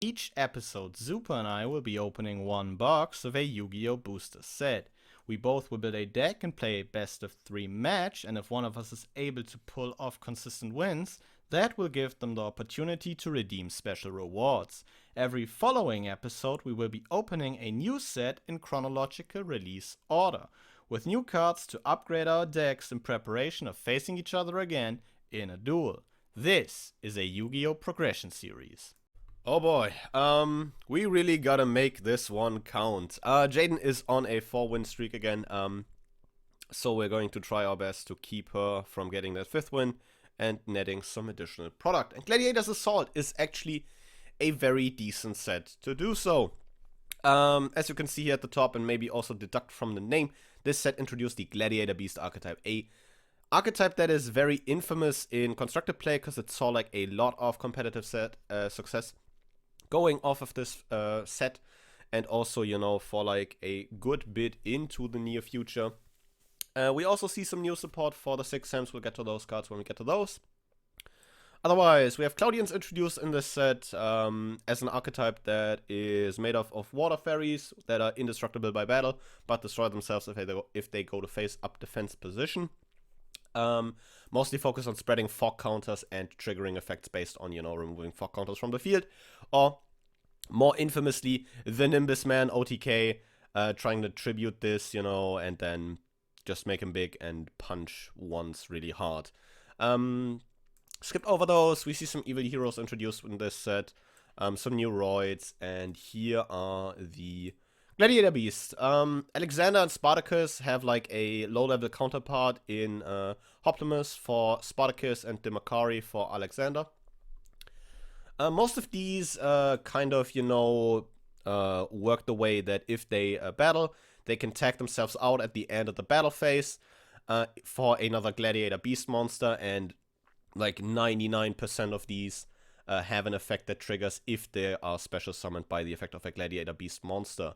Each episode, Zupa and I will be opening one box of a Yu-Gi-Oh! Booster set. We both will build a deck and play a best of 3 match, and if one of us is able to pull off consistent wins, that will give them the opportunity to redeem special rewards. Every following episode, we will be opening a new set in chronological release order, with new cards to upgrade our decks in preparation of facing each other again in a duel. This is a Yu-Gi-Oh! Progression series. Oh boy, we really gotta make this one count. Jaden is on a 4-win streak again, so we're going to try our best to keep her from getting that 5th win and netting some additional product. And Gladiator's Assault is actually a very decent set to do so. As you can see here at the top, and maybe also deduct from the name, this set introduced the Gladiator Beast archetype, a archetype that is very infamous in constructed play because it saw like a lot of competitive success going off of this set, and also, you know, for like a good bit into the near future. We also see some new support for the 6 Sams. We'll get to those cards when we get to those. Otherwise, we have Cloudians introduced in this set as an archetype that is made of water fairies that are indestructible by battle, but destroy themselves if they go to face up defense position. Mostly focus on spreading fog counters and triggering effects based on, you know, removing fog counters from the field. Or, more infamously, the Nimbus Man OTK, trying to tribute this, you know, and then just make him big and punch once really hard. Skip over those. We see some evil heroes introduced in this set, some new roids, and here are the Gladiator Beasts. Alexander and Spartacus have like a low-level counterpart in Hoptimus for Spartacus and Demakari for Alexander. Most of these kind of, you know, work the way that if they battle, they can tag themselves out at the end of the battle phase for another Gladiator Beast monster, and like 99% of these have an effect that triggers if they are special summoned by the effect of a Gladiator Beast monster.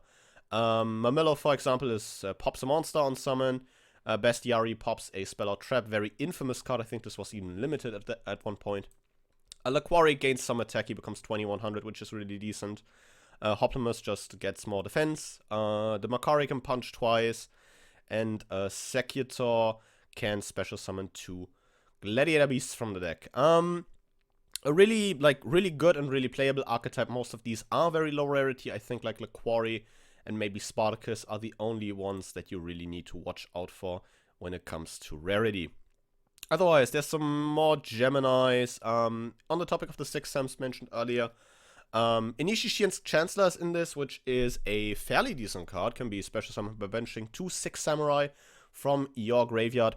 Mamillo, for example, pops a monster on summon. Bestiari pops a spell or trap, very infamous card. I think this was even limited at one point. Laquari gains some attack, he becomes 2100, which is really decent. Hoptimus just gets more defense. The Makari can punch twice, and Secutor can special summon 2 Gladiator Beasts from the deck. A really good and really playable archetype. Most of these are very low rarity. I think like Laquari and maybe Spartacus are the only ones that you really need to watch out for when it comes to rarity. Otherwise, there's some more Geminis. On the topic of the 6 Sams mentioned earlier, Inishishian's Chancellor is in this, which is a fairly decent card. Can be special summoned by benching 2 6 Samurai from your graveyard.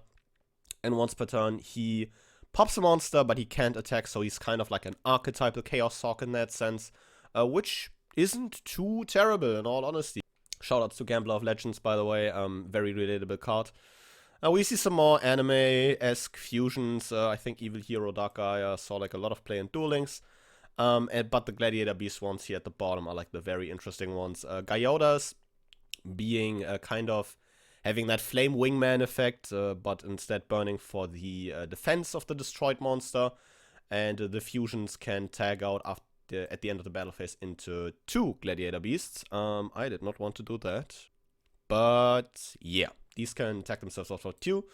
And once per turn, he pops a monster, but he can't attack, so he's kind of like an archetypal Chaos Hawk in that sense, which isn't too terrible in all honesty. Shoutouts to Gambler of Legends, by the way, very relatable card. We see some more anime-esque fusions. I think Evil Hero Dark Gaia saw like a lot of play in Duel Links. But the Gladiator Beast ones here at the bottom are like the very interesting ones. Gyodas being kind of having that Flame Wingman effect, but instead burning for the defense of the destroyed monster. And the fusions can tag out at the end of the battle phase into 2 Gladiator Beasts. I did not want to do that. But yeah, these can tag themselves out for 2.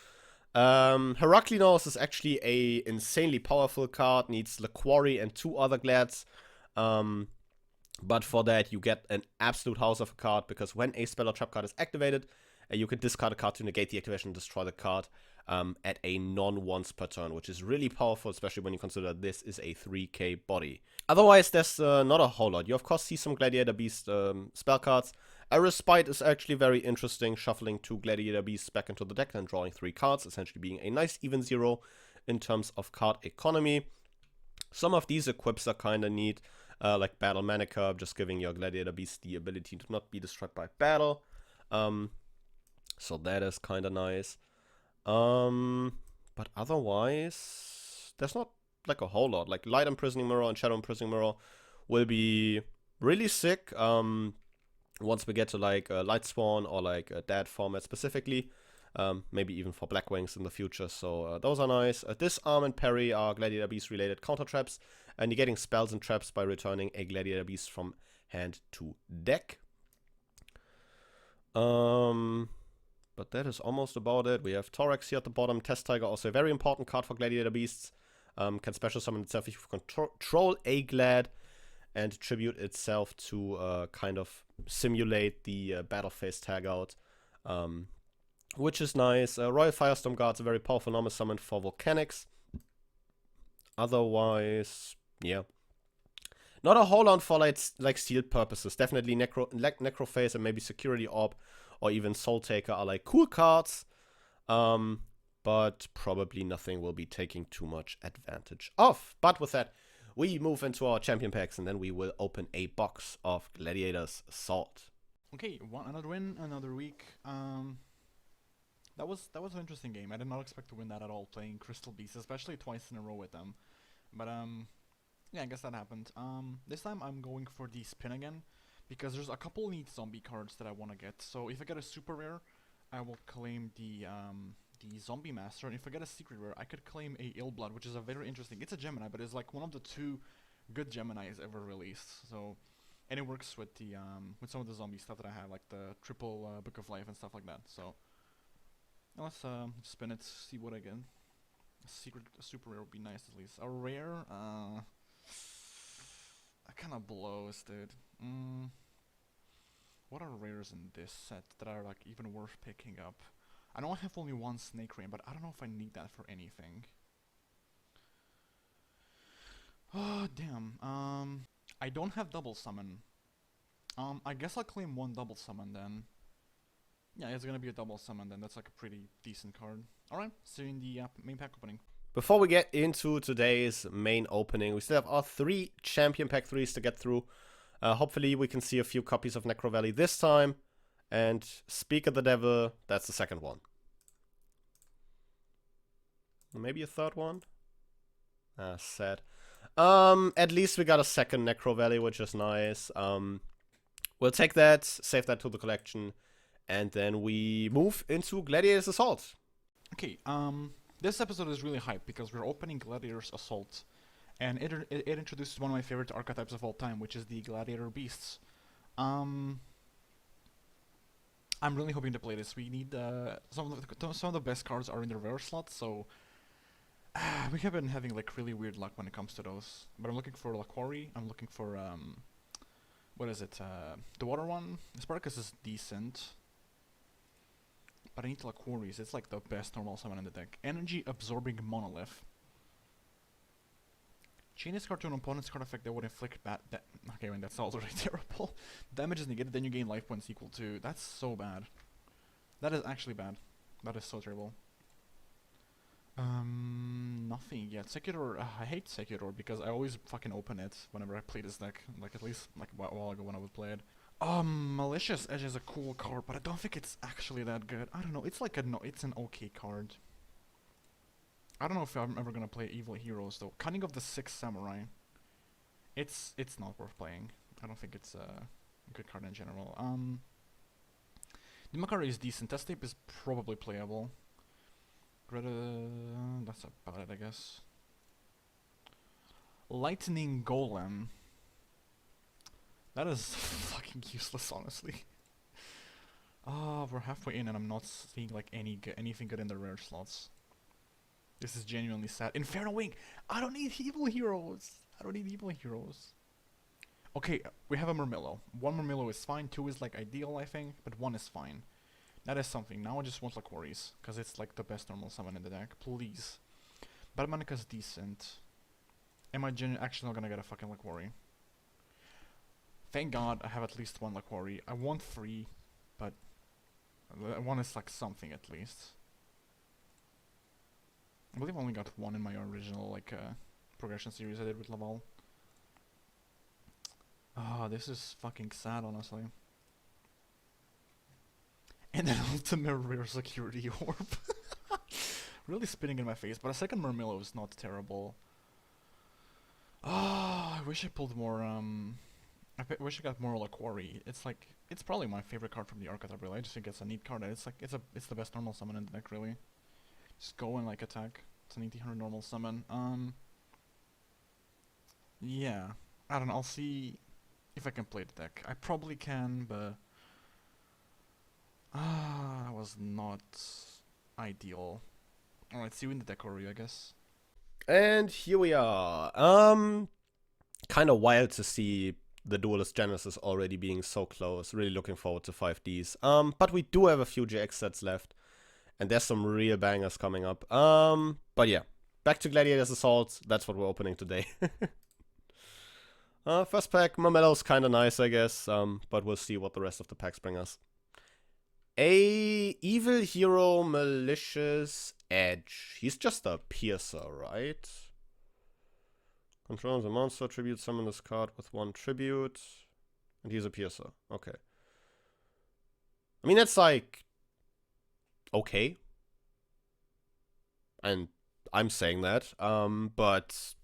Heraklinos is actually a insanely powerful card, needs Laquari and 2 other Glads. But for that, you get an absolute house of a card, because when a spell or trap card is activated, you can discard a card to negate the activation and destroy the card at a non-once per turn, which is really powerful, especially when you consider this is a 3k body. Otherwise, there's not a whole lot. You, of course, see some Gladiator Beast spell cards. A Respite is actually very interesting, shuffling 2 Gladiator Beasts back into the deck and drawing 3 cards, essentially being a nice even 0 in terms of card economy. Some of these equips are kind of neat, like Battle Mana Curb, just giving your Gladiator Beast the ability to not be destroyed by battle. So that is kind of nice. But otherwise, there's not like a whole lot. Like Light Imprisoning Mirror and Shadow Imprisoning Mirror will be really sick once we get to like Light Spawn or like a Dead format specifically. maybe even for Black Wings in the future. So those are nice. Disarm and Parry are Gladiator Beast related counter traps. negating spells and traps by returning a Gladiator Beast from hand to deck. But that is almost about it. We have Thorax here at the bottom. Test Tiger, also a very important card for Gladiator Beasts. Can special summon itself if you control a Glad and tribute itself to kind of simulate the battle phase tag out, which is nice. Royal Firestorm Guard's a very powerful normal summon for Volcanics. Otherwise, yeah. Not a whole lot for like sealed purposes. Definitely Necrophase and maybe Security Orb or even Soul Taker are like cool cards. But probably nothing will be taking too much advantage of. But with that, we move into our champion packs and then we will open a box of Gladiator's Assault. Okay, another win, another week. That was an interesting game. I did not expect to win that at all, playing Crystal Beasts, especially twice in a row with them. But yeah, I guess that happened. This time I'm going for the spin again, because there's a couple neat zombie cards that I want to get. So if I get a super rare, I will claim the Zombie Master, and if I get a secret rare, I could claim a Ill Blood, which is a very interesting. It's a Gemini, but it's like one of the 2 good Geminis ever released. So, and it works with the with some of the zombie stuff that I have, like the triple Book of Life and stuff like that. So let's spin it, see what I get. A super rare would be nice at least. A rare, that kind of blows, dude. What are rares in this set that are like even worth picking up? I know I have only one Snake Rain, but I don't know if I need that for anything. Oh, damn. I don't have double summon. I guess I'll claim one double summon then. Yeah, it's gonna be a double summon then. That's like a pretty decent card. Alright, see you in the main pack opening. Before we get into today's main opening, we still have our 3 champion pack 3s to get through. Hopefully we can see a few copies of Necro Valley this time. And Speak of the Devil, that's the second one. Maybe a third one? Sad. At least we got a second Necro Valley, which is nice. We'll take that, save that to the collection, and then we move into Gladiator's Assault. Okay, this episode is really hyped because we're opening Gladiator's Assault. And it introduces one of my favorite archetypes of all time, which is the Gladiator Beasts. I'm really hoping to play this. We need some of the best cards are in the rare slot, so we have been having like really weird luck when it comes to those. But I'm looking for Laquari. I'm looking for what is it? The water one. Sparkus is decent, but I need Laquaris. It's like the best normal summon in the deck. Energy absorbing Monolith. Chain this card to an opponent's card effect that would inflict okay, when that's already terrible. Damage is negated, then you gain life points equal to. That's so bad. That is actually bad. That is so terrible. Nothing yet. Secutor, I hate Secutor because I always fucking open it whenever I play this deck. Like at least like a while ago when I would play it. Malicious Edge is a cool card, but I don't think it's actually that good. I don't know. It's like it's an okay card. I don't know if I'm ever gonna play Evil Heroes though. Cunning of the Sixth Samurai. It's not worth playing. I don't think it's a good card in general. Dimakari is decent. Test Tape is probably playable. That's about it, I guess. Lightning Golem. That is fucking useless, honestly. We're halfway in and I'm not seeing like anything good in the rare slots. This is genuinely sad. Inferno Wing! I don't need Evil Heroes! Okay, we have a Murmillo. 1 Murmillo is fine, 2 is like ideal, I think, but 1 is fine. That is something. Now I just want Laquaris, because it's like the best normal summon in the deck. Please. Batmanika's decent. Am I actually not gonna get a fucking Laquari? Thank God I have at least 1 Laquari. I want 3, but 1 is like something at least. I believe I only got 1 in my original like progression series I did with Laval. This is fucking sad, honestly. And then ultimate rare security orb. Really spitting in my face, but a second Murmillo is not terrible. I wish I pulled more wish I got more Laquari. It's probably my favorite card from the archetype, really. I just think it's a neat card and it's the best normal summon in the deck, really. Just go and like attack. It's an 1800 normal summon. Yeah, I don't know. I'll see if I can play the deck. I probably can, but that was not ideal. Alright, see you in the deck overview, I guess. And here we are. Kind of wild to see the Duelist Genesis already being so close. Really looking forward to 5Ds. But we do have a few GX sets left, and there's some real bangers coming up. But yeah, back to Gladiator's Assault. That's what we're opening today. First pack, Mamelo's kind of nice, I guess. But we'll see what the rest of the packs bring us. A Evil Hero Malicious Edge. He's just a piercer, right? Controls a monster tribute, summon this card with 1 tribute. And he's a piercer. Okay. I mean, that's like... okay. And I'm saying that. But...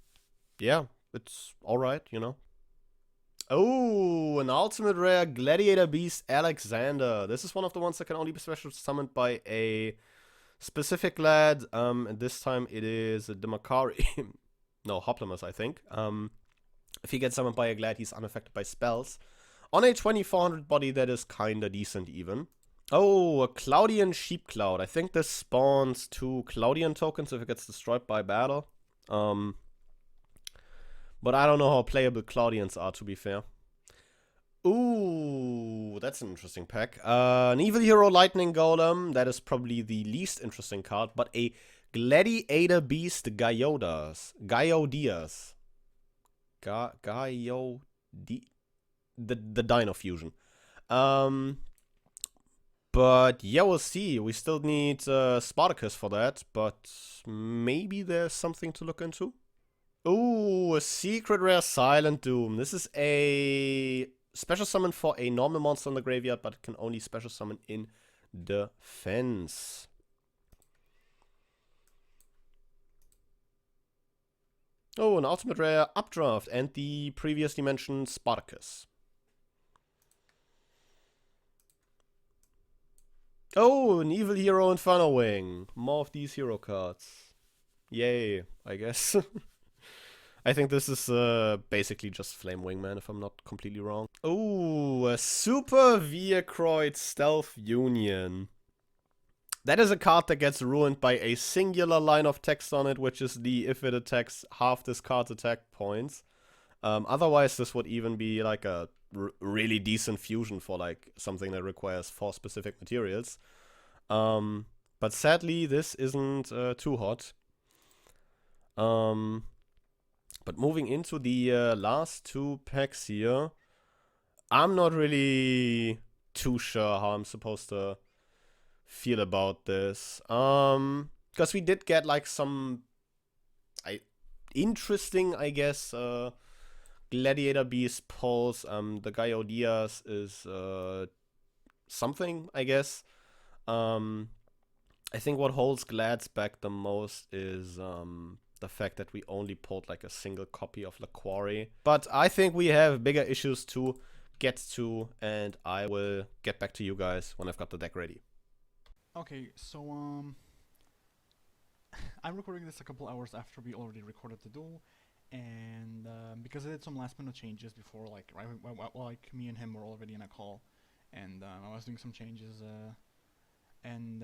yeah, it's alright, you know. Oh, an ultimate rare Gladiator Beast Alexander. This is one of the ones that can only be special summoned by a specific Glad. And this time it is a Demakari. No, Hoplimus, I think. If he gets summoned by a Glad, he's unaffected by spells. On a 2400 body, that is kinda decent even. Oh, a Cloudian Sheep Cloud. I think this spawns 2 Cloudian tokens if it gets destroyed by battle. But I don't know how playable Cloudians are, to be fair. Ooh, that's an interesting pack. An Evil Hero Lightning Golem. That is probably the least interesting card. But a Gladiator Beast Gyodias. The Dino Fusion. But yeah, we'll see. We still need Spartacus for that. But maybe there's something to look into. Ooh, a secret rare Silent Doom. This is a special summon for a normal monster in the graveyard, but it can only special summon in defense. Oh, an ultimate rare Updraft and the previously mentioned Spartacus. Oh, an Evil Hero Inferno Wing. More of these hero cards. Yay, I guess. I think this is basically just Flame Wingman, if I'm not completely wrong. Oh, a Super Viacroid Stealth Union. That is a card that gets ruined by a singular line of text on it, which is the if it attacks half this card's attack points. Otherwise, this would even be like a really decent fusion for like something that requires 4 specific materials. But sadly, this isn't too hot. But moving into the last 2 packs here, I'm not really too sure how I'm supposed to feel about this. Because we did get like some interesting, I guess, Gladiator Beast pulls. The Gyodias is something, I guess. I think what holds Glads back the most is the fact that we only pulled like a single copy of La Quarry. But I think we have bigger issues to get to, and I will get back to you guys when I've got the deck ready. Okay, so I'm recording this a couple hours after we already recorded the duel, and because I did some last minute changes before, like like me and him were already in a call, and I was doing some changes, and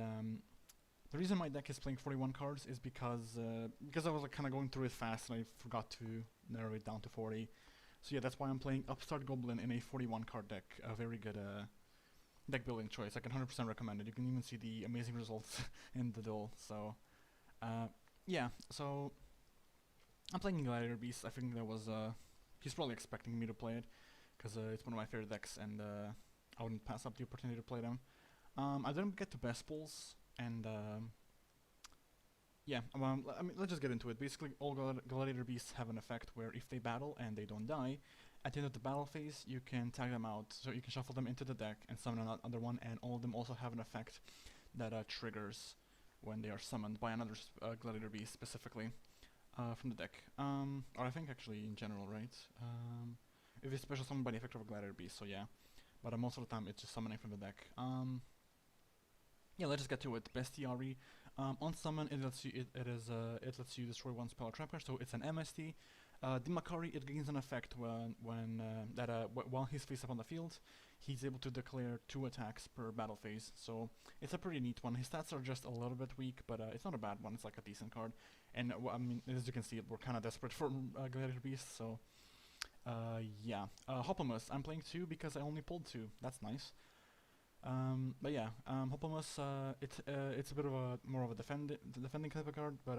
the reason my deck is playing 41 cards is because I was like kind of going through it fast and I forgot to narrow it down to 40. So yeah, that's why I'm playing Upstart Goblin in a 41 card deck. A very good deck building choice. I can 100% recommend it. You can even see the amazing results in the duel. So yeah, so I'm playing Gladiator Beasts. I think that was he's probably expecting me to play it because it's one of my favorite decks, and I wouldn't pass up the opportunity to play them. I didn't get to best pulls, and yeah, I mean, let's just get into it. Basically, all Gladiator Beasts have an effect where if they battle and they don't die, at the end of the battle phase, you can tag them out. So you can shuffle them into the deck and summon another one, and all of them also have an effect that triggers when they are summoned by another Gladiator Beast specifically from the deck. Or I think actually in general, right? If it's special summoned by the effect of a Gladiator Beast, so yeah. But most of the time, it's just summoning from the deck. Yeah, let's just get to it. Bestiary. On summon, it lets you destroy 1 spell or trap card, so it's an MST. Dimakari, it gains an effect while he's face up on the field, he's able to declare 2 attacks per battle phase. So it's a pretty neat one. His stats are just a little bit weak, but it's not a bad one. It's like a decent card. And I mean, as you can see, we're kind of desperate for Gladiator Beasts. So yeah, Hopomus. I'm playing 2 because I only pulled 2. That's nice. But yeah, Hopomus. It's a bit of a more of a defending type of card, but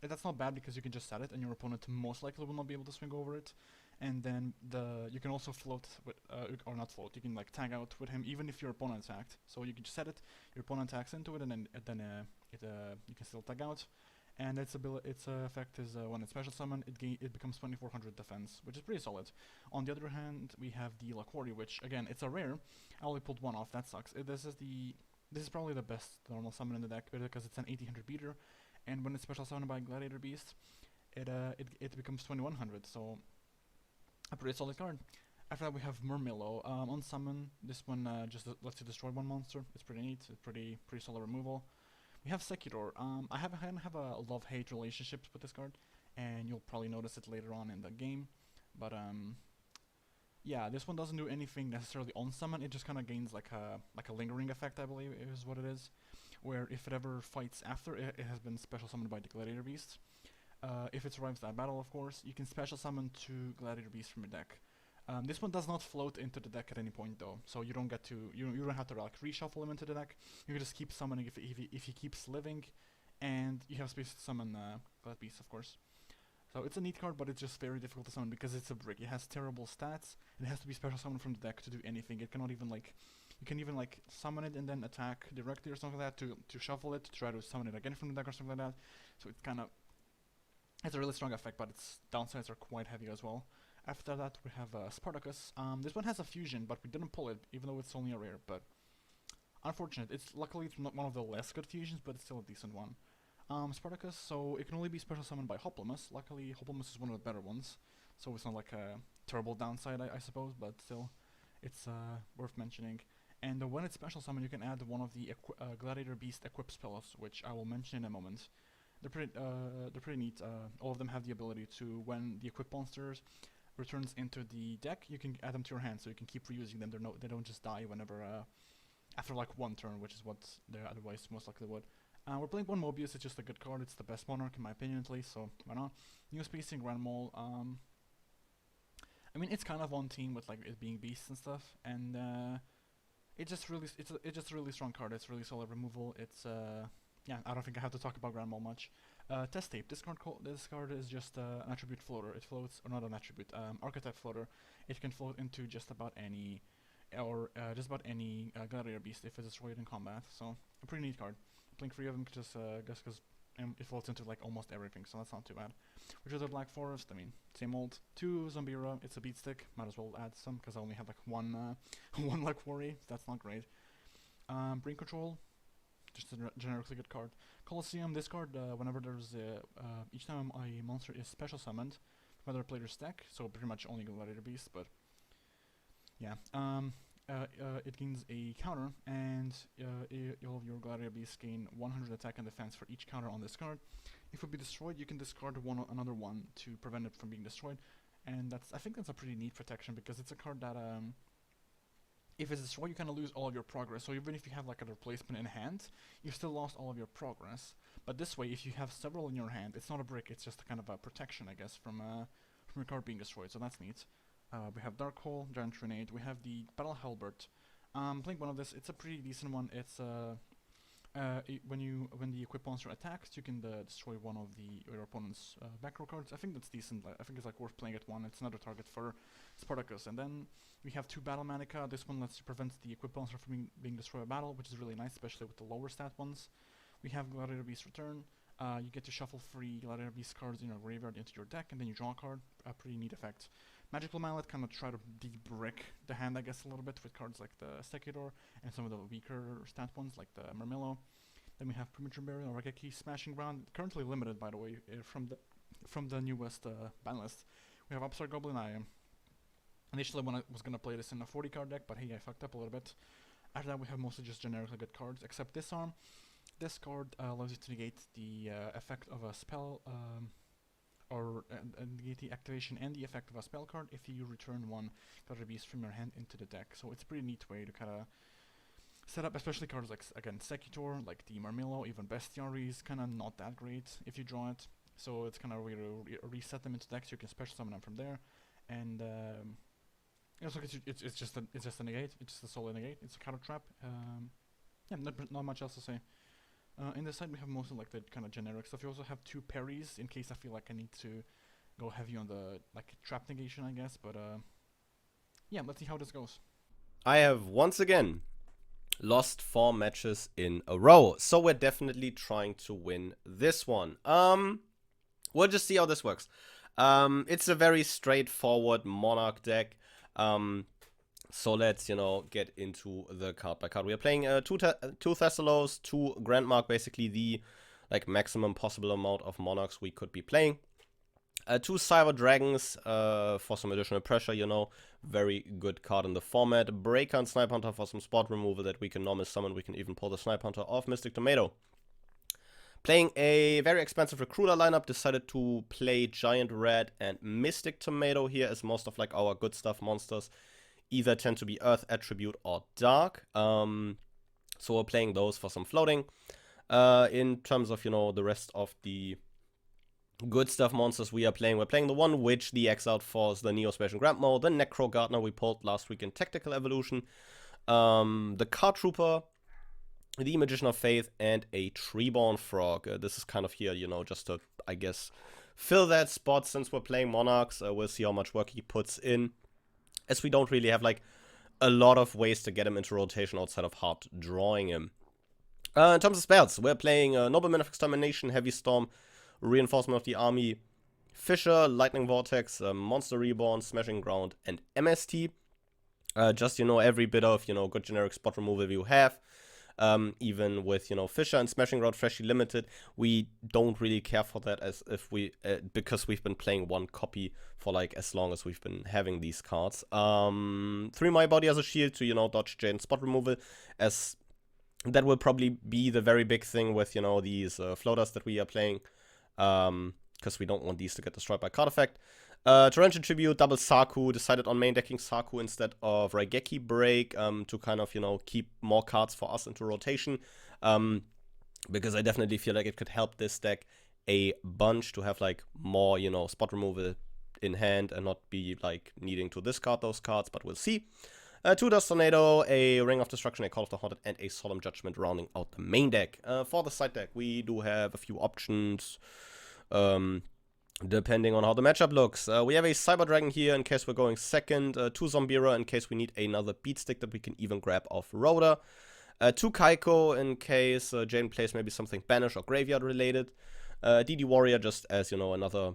that's not bad because you can just set it, and your opponent most likely will not be able to swing over it. And then you can also float with, or not float. You can like tag out with him even if your opponent attacked. So you can just set it, your opponent attacks into it, and then you can still tag out. And its effect is when it's special summon, it becomes 2400 defense, which is pretty solid. On the other hand, we have the Laquari, which again it's a rare. I only pulled 1 off. That sucks. This is probably the best normal summon in the deck because it's an 1800 beater. And when it's special summoned by Gladiator Beasts, it becomes 2100, so a pretty solid card. After that we have Murmillo. On summon, this one just lets you destroy 1 monster. It's pretty neat. It's pretty solid removal. We have Sekidor. I have a love-hate relationship with this card, and you'll probably notice it later on in the game. But yeah, this one doesn't do anything necessarily on summon. It just kind of gains like a lingering effect, I believe is what it is. Where if it ever fights after, it has been special summoned by the Gladiator Beasts. If it survives that battle, of course, you can special summon 2 Gladiator Beasts from your deck. This one does not float into the deck at any point though, so you don't get to you don't have to like reshuffle him into the deck. You can just keep summoning if he keeps living, and you have space to summon Glad Beasts, of course. So it's a neat card, but it's just very difficult to summon because it's a brick. It has terrible stats. It has to be special summoned from the deck to do anything. It cannot even like. You can even like summon it and then attack directly or something like that to shuffle it, to try to summon it again from the deck or something like that. So it's a really strong effect, but its downsides are quite heavy as well. After that we have Spartacus. This one has a fusion, but we didn't pull it, even though it's only a rare, but unfortunate. Luckily it's not one of the less good fusions, but it's still a decent one. Spartacus, so it can only be special summoned by Hopomus. Luckily Hopomus is one of the better ones, so it's not like a terrible downside, I suppose, but still it's worth mentioning. And when it's special summon, you can add one of the Gladiator Beast equip spells, which I will mention in a moment. They're pretty neat. All of them have the ability to, when the equip monsters returns into the deck, you can add them to your hand, so you can keep reusing them. They don't just die whenever after like 1 turn, which is what they otherwise most likely would. We're playing 1 Mobius. It's just a good card. It's the best Monarch in my opinion, at least. So why not? New Spacing, Grand Mole. I mean, it's kind of on team with like it being beasts and stuff, and it's just a really strong card. It's really solid removal. It's yeah, I don't think I have to talk about Grand Mole much. Test Tape. This card is just an attribute floater. It floats, or not an attribute, archetype floater. It can float into just about any, or just about any Gladiator Beast if it's destroyed in combat. So a pretty neat card. Playing 3 of them just because it floats into like almost everything, so that's not too bad. Which is a Black Forest. I mean, same old. 2 Zombira. It's a beat stick. Might as well add some because I only have like one one like worry. That's not great. Brain Control. Just a generically good card. Colosseum. This card, whenever there's each time a monster is special summoned from other player's deck, so pretty much only Gladiator Beasts, but yeah. It gains a counter, and all of your Gladiator Beasts gain 100 attack and defense for each counter on this card. If it be destroyed, you can discard another one to prevent it from being destroyed, and I think that's a pretty neat protection because it's a card that if it's destroyed, you kind of lose all of your progress. So even if you have like a replacement in hand, you still lost all of your progress. But this way, if you have several in your hand, it's not a brick. It's just kind of a protection, I guess, from your card being destroyed. So that's neat. We have Dark Hole, Giant Grenade. We have the Battle Halbert. Playing one of this. It's a pretty decent one. It's when the equip monster attacks, you can destroy one of your opponent's back row cards. I think that's decent. I think it's like worth playing at 1. It's another target for Spartacus. And then we have 2 Battle Manica. This one lets you prevent the equip monster from being destroyed by battle, which is really nice, especially with the lower stat ones. We have Gladiator Beast Return. You get to shuffle 3 Gladiator Beast cards in your graveyard into your deck, and then you draw a card. A pretty neat effect. Magical Mallet kind of try to de-brick the hand, I guess, a little bit with cards like the Sekidor and some of the weaker stat ones like the Murmillo. Then we have Premature Burial, Regeki, Smashing Ground, currently limited, by the way, from the newest ban list. We have Upstart Goblin. I initially when I was gonna play this in a 40 card deck, but hey, I fucked up a little bit. After that, we have mostly just generically good cards, except Disarm. This card allows you to negate the effect of a spell. or negate the activation and the effect of a spell card if you return one Gladiator Beast from your hand into the deck. So it's a pretty neat way to kind of set up, especially cards like, again, Secutor, like the Marmillo, even Bestiary is kind of not that great if you draw it. So it's kind of a way to reset them into decks. You can special summon them from there, and it's just a negate. It's just a solid negate. It's a counter trap. Yeah, not much else to say. In this side we have mostly like the kind of generic stuff. You also have 2 parries in case I feel like I need to go heavy on the like trap negation, I guess. But yeah, let's see how this goes. I have once again lost 4 matches in a row, so we're definitely trying to win this one. We'll just see how this works. It's a very straightforward Monarch deck. So let's, get into the card by card. We are playing 2 Thessalos, 2 Grandmark, basically the maximum possible amount of Monarchs we could be playing. 2 Cyber Dragons for some additional pressure, very good card in the format. Breaker and Snipe Hunter for some spot removal that we can normally summon. We can even pull the Snipe Hunter off Mystic Tomato. Playing a very expensive Recruiter lineup, decided to play Giant Red and Mystic Tomato here, as most of our good stuff monsters either tend to be Earth Attribute or Dark. So we're playing those for some floating. In terms of, the rest of the good stuff monsters we're playing the one Witch, the Exiled Force, the Neo-Spacian Grandma, the Necro Gardener we pulled last week in Tactical Evolution, the Card Trooper, the Magician of Faith, and a Treeborn Frog. This is kind of here, just to, I guess, fill that spot since we're playing Monarchs. We'll see how much work he puts in, as we don't really have, a lot of ways to get him into rotation outside of hard drawing him. In terms of spells, we're playing Nobleman of Extermination, Heavy Storm, Reinforcement of the Army, Fisher, Lightning Vortex, Monster Reborn, Smashing Ground, and MST. Just, every bit of, good generic spot removal you have. Even with, Fisher and Smashing Ground freshly limited, we don't really care for that because we've been playing 1 copy for, as long as we've been having these cards. 3 My Body as a shield to, dodge Jaden spot removal, as that will probably be the very big thing with, these floaters that we are playing. Because we don't want these to get destroyed by card effect. Torrential Tribute, double Saku, decided on main decking Saku instead of Raigeki Break to kind of, keep more cards for us into rotation. Because I definitely feel like it could help this deck a bunch to have, more, spot removal in hand and not be, needing to discard those cards, but we'll see. 2 Dust Tornado, a Ring of Destruction, a Call of the Haunted, and a Solemn Judgment rounding out the main deck. For the side deck, we do have a few options. Depending on how the matchup looks. We have a Cyber Dragon here in case we're going second, 2 Zombira in case we need another Beatstick that we can even grab off Rhoda, 2 Kaiko in case Jaden plays maybe something Banish or Graveyard related, DD Warrior just as, another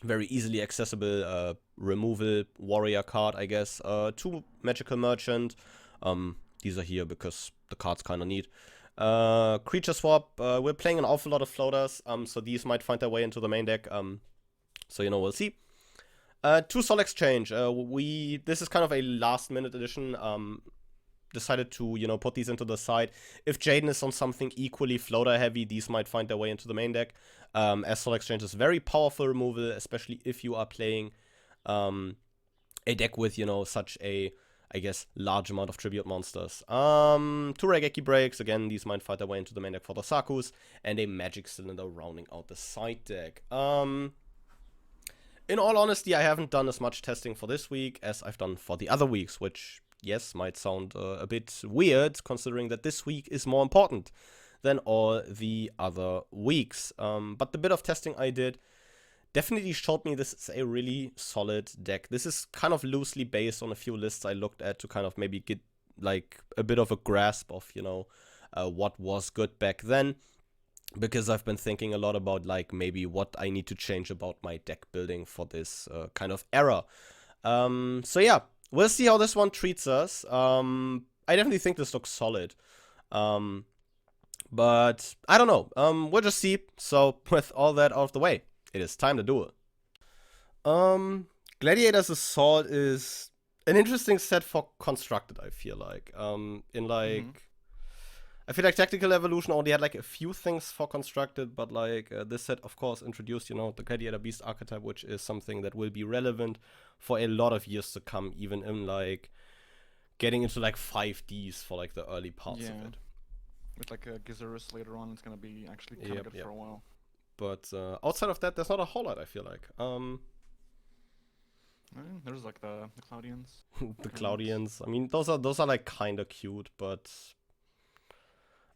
very easily accessible removal warrior card, I guess, 2 Magical Merchant, these are here because the cards kind of neat. Creature Swap, we're playing an awful lot of floaters, so these might find their way into the main deck, so we'll see. 2 Soul Exchange, this is kind of a last minute addition, decided to, put these into the side. If Jaden is on something equally floater heavy, these might find their way into the main deck, as Soul Exchange is very powerful removal, especially if you are playing a deck with, such a, I guess, large amount of tribute monsters. 2 Raigeki Breaks, again, these might find their way into the main deck for the Sakus, and a Magic Cylinder rounding out the side deck. In all honesty, I haven't done as much testing for this week as I've done for the other weeks, which, yes, might sound a bit weird, considering that this week is more important than all the other weeks. But the bit of testing I did definitely showed me this is a really solid deck. This is kind of loosely based on a few lists I looked at to kind of maybe get a bit of a grasp of, what was good back then. Because I've been thinking a lot about maybe what I need to change about my deck building for this kind of era. So yeah, we'll see how this one treats us. I definitely think this looks solid. But I don't know. We'll just see. So with all that out of the way, it is time to do it. Gladiator's Assault is an interesting set for Constructed, I feel like. I feel like Tactical Evolution only had like a few things for constructed, but like this set, of course, introduced, you know, the Gladiator Beast archetype, which is something that will be relevant for a lot of years to come, even in like getting into like 5Ds for like the early parts of Yeah. it. With like a Gizaurus later on, it's gonna be actually kind of Yep, good yep. for a while. But outside of that, there's not a whole lot, I feel like. There's like the Cloudians. The Pyramids. Cloudians. I mean, those are like kind of cute, but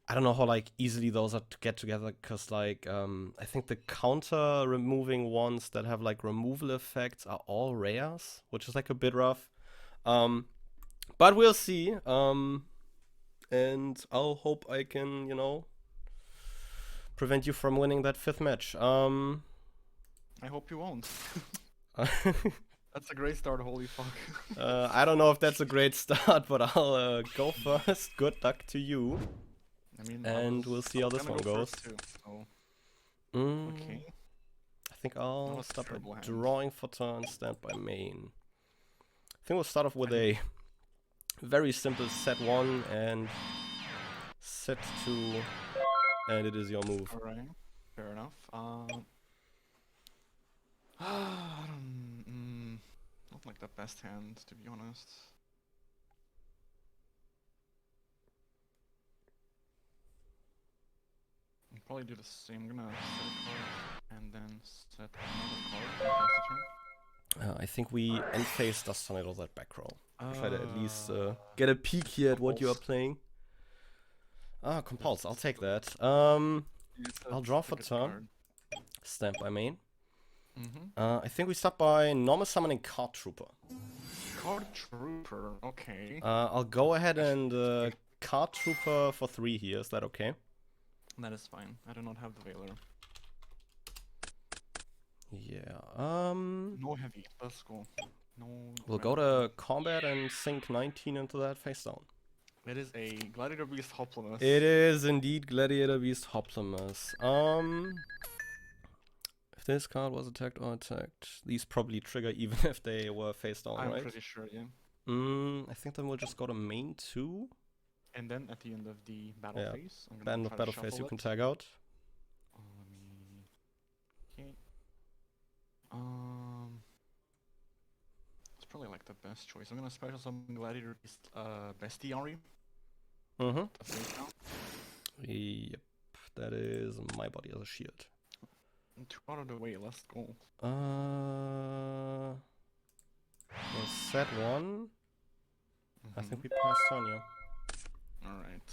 I don't know how like easily those are to get together. Cause like I think the counter removing ones that have like removal effects are all rares, which is like a bit rough. But we'll see. And I'll hope I can, you know, prevent you from winning that 5th match. I hope you won't. That's a great start, holy fuck. I don't know if that's a great start, but I'll go first. Good luck to you. I mean, And we'll see how this gonna one go goes. first too, so, Mm, okay. I think I'll was a stop terrible at hand. drawing for turn, stand by main. I think we'll start off with a very simple set 1 and set 2, and it is your move. Alright, fair enough. Not like the best hand, to be honest. I'll probably do the same. I'm gonna set a card and then set another card and pass the turn. I think we end phase Dust Tornado that back row. Try to at least get a peek here at what you are Compulse. playing. Ah, Compulse, I'll take that. I'll draw for turn. Stand by main. I think we start by normal summoning Card Trooper. Card Trooper, okay. I'll go ahead and Card Trooper for 3 here. Is that okay? That is fine. I do not have the Veiler. Yeah. No heavy. Let's go. No. We'll go to combat and sink 19 into that face down. It is a Gladiator Beast Hoplimus. It is indeed Gladiator Beast Hoplimus. If this card was attacked or attacked, these probably trigger even if they were face down, I'm right? pretty sure, yeah. I think then we'll just go to main 2. And then at the end of the battle Yeah. phase, I'm gonna Band of try to battle phase shuffle you can it. tag out. Let me. Okay. It's probably like the best choice. I'm gonna special summon Gladiator Beast, Bestiary. Mm-hmm. The face down. Yep. That is my body as a shield. 2 out of the way. Let's go. We'll set 1. I think we pass turn, yeah. Alright.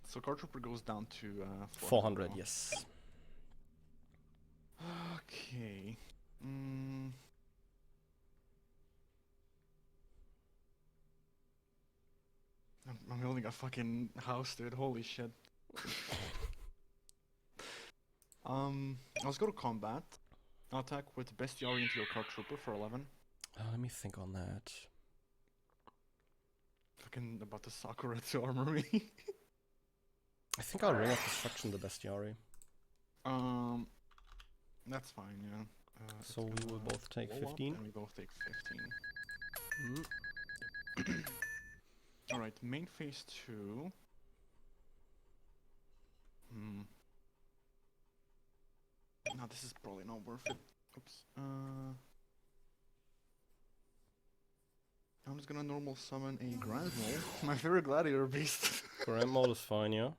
So Card Trooper goes down to 400, now. yes. Okay. I'm only got fucking house, dude. Holy shit. Let's go to combat. I'll attack with Bestiary into your Card Trooper for 11. Let me think on that. Fucking about to Sakura to armor me. I think I'll Ring of Destruction the Bestiary. That's fine, yeah. So we will both take roll up 15. and we both take 15. Mm. Alright, main phase 2. No, this is probably not worth it. Oops. I'm just gonna normal summon a Grand Mole, my favorite Gladiator Beast. Grand mode is fine, yeah.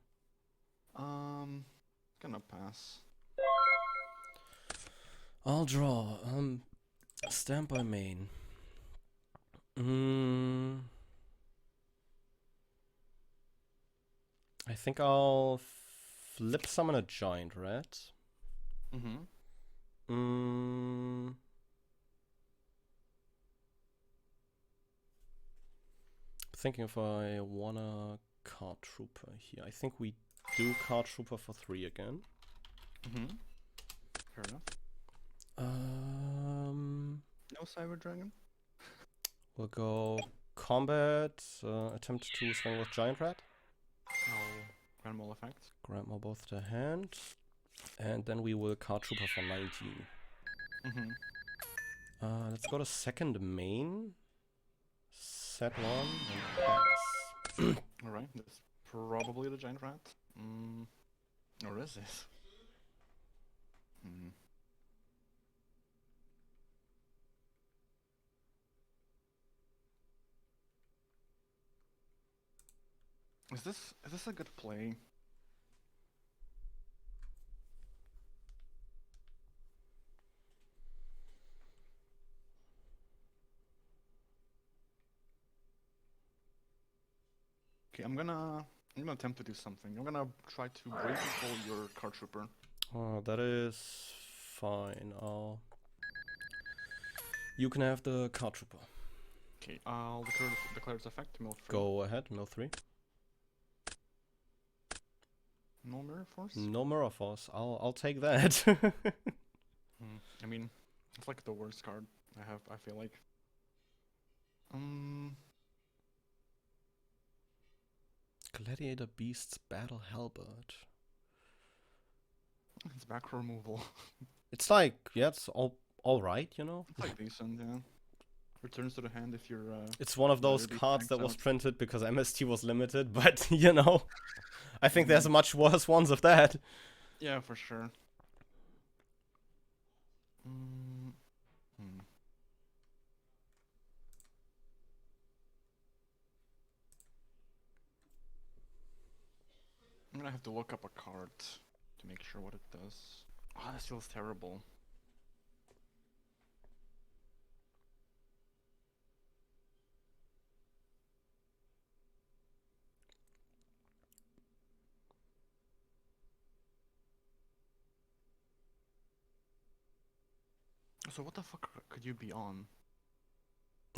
Gonna pass. I'll draw. Stand by main. I think I'll flip summon a giant rat. Thinking if I wanna Card Trooper here. I think we do Card Trooper for 3 again. Fair enough. No Cyber Dragon? We'll go combat, attempt to swing with giant rat. No Grand Mole effect. Grab more both to hand. And then we will Card Trooper for 19. Let's go to second main. Set 1 and pass. Alright, that's Probably the giant rat. Or is it? Is this a good play? Okay, I'm gonna attempt to do something. I'm gonna try to break control your card trooper. Oh, that is fine. You can have the card trooper. Okay, I'll declare its effect. Mill 3. Go ahead, mill 3. No mirror force. No mirror force. I'll take that. I mean, it's like the worst card I have. I feel like. Gladiator Beasts Battle Halberd. It's back removal. It's like, yeah, it's all right, you know. It's like decent, yeah. Returns to the hand if you're. It's one of those Gladiator cards that Beasts was out. printed because MST was limited, but you know, I think there's much worse ones of that. Yeah, for sure. I'm gonna have to look up a card to make sure what it does. Oh, this feels terrible. So what the fuck could you be on?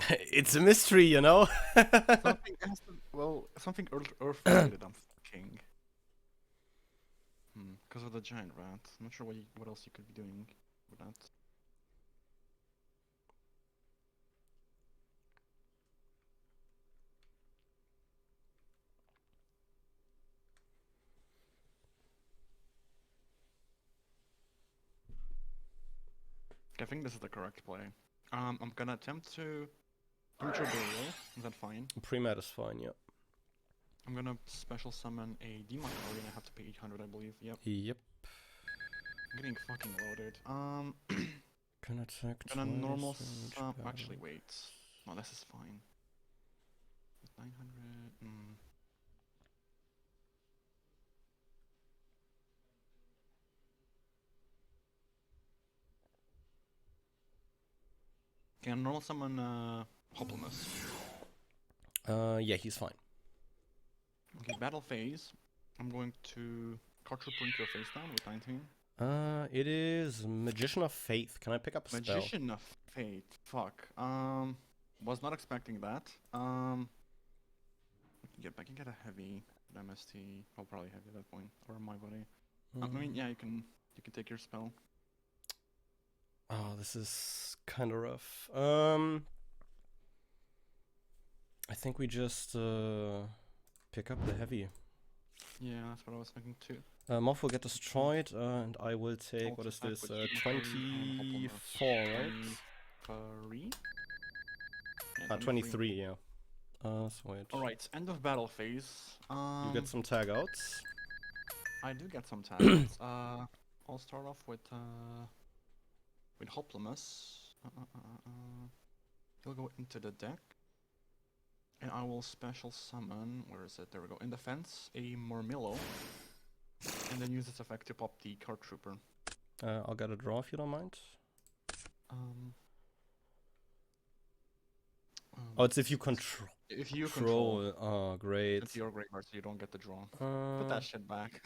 It's a mystery, you know. Something has to, well, something earth related. I'm thinking. Because of the giant rat. I'm not sure what else you could be doing with that. I think this is the correct play. I'm gonna attempt to neutral burial. Is that fine? Pre-mat is fine, yeah. I'm gonna special summon a demon card and I have to pay 800, I believe. Yep. Yep. I'm getting fucking loaded. Can attack Gonna twice. normal range sum. battle. Actually, wait. No, this is fine. 900. Can normal summon Hopeless. Yeah, he's fine. Okay, battle phase. I'm going to card trooper into your face down with 19. It is Magician of Faith. Can I pick up a spell? Magician of Fate. Fuck. Was not expecting that. I can get a heavy with MST. I'll probably heavy at that point, or my body. I mean, yeah, you can take your spell. Oh, this is kind of rough. I think we just pick up the heavy. Yeah, that's what I was thinking too. Moth will get destroyed, and I will take, what is Attack this, with Demon Card and 24, right? 23? Yeah, 23, yeah. Sweet. Alright, end of battle phase. You get some tag outs. I do get some tags. I'll start off with Hoplemus. He'll go into the deck. And I will special summon, where is it? There we go. In defense, a Murmillo. And then use its effect to pop the card trooper. I'll get a draw if you don't mind. Oh, it's if you control. If you control. Oh, great. It's your graveyard, so you don't get the draw. Put that shit back.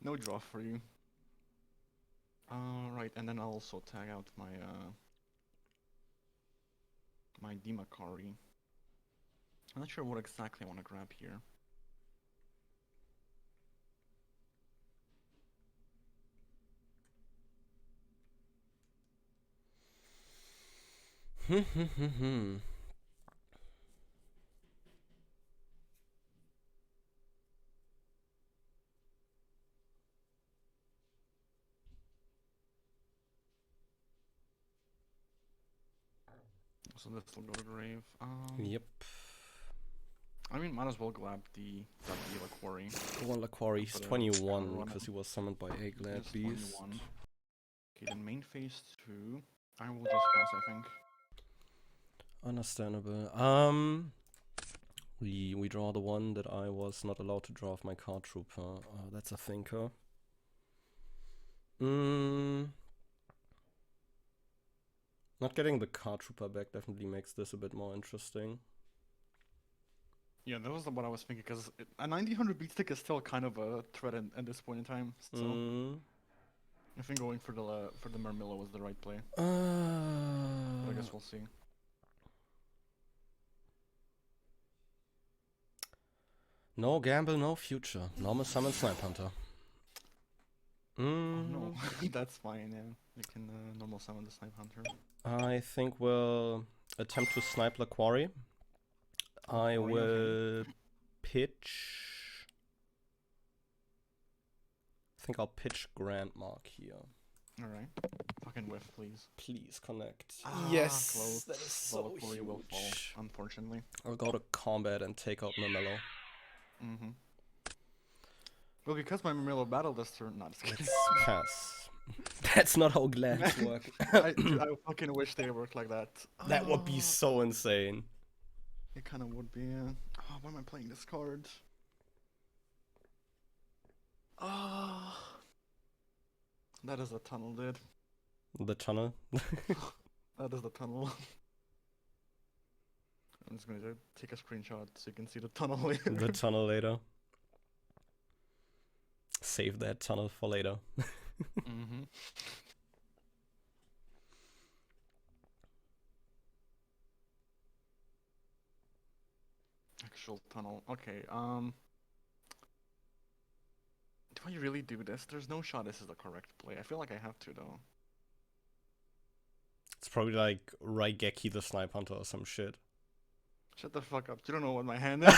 No draw for you. Right, and then I'll also tag out my my Demakari. I'm not sure what exactly I want to grab here. So this will go to grave. Yep. I mean, might as well grab the quarry. One Laquari, he's Put a 21 run because up. he was summoned by a Glad He's Beast. 21. Okay, then main phase 2. I will just pass, I think. Understandable. We draw the one that I was not allowed to draw of my card trooper. That's a thinker. Not getting the card trooper back definitely makes this a bit more interesting. Yeah, that was what I was thinking, because a 1900 beat stick is still kind of a threat at this point in time. So I think going for the Marmilla was the right play. But I guess we'll see. No gamble, no future. Normal summon Snipe Hunter. Oh no, that's fine. Yeah, you can normal summon the Snipe Hunter. I think we'll attempt to snipe the quarry. I Quarry, will pitch. I think I'll pitch Grand Mark here. All right, fucking whiff, please. Please connect. Close. That is so Well, Quarry will fall, huge. unfortunately. I'll go to combat and take out Marmello. Well, because my Marmilla battled this turn, not just kidding. Pass. That's not how glads work. I fucking wish they worked like that. That would be so insane. It kind of would be. Oh, why am I playing this card? Ah, that is a tunnel, dude. The tunnel. That is the tunnel. I'm just gonna take a screenshot so you can see the tunnel later. The tunnel later. Save that tunnel for later. Actual tunnel. Okay. Do I really do this? There's no shot this is the correct play. I feel like I have to though. It's probably like Raigeki the Snipe Hunter or some shit. Shut the fuck up. You don't know what my hand is.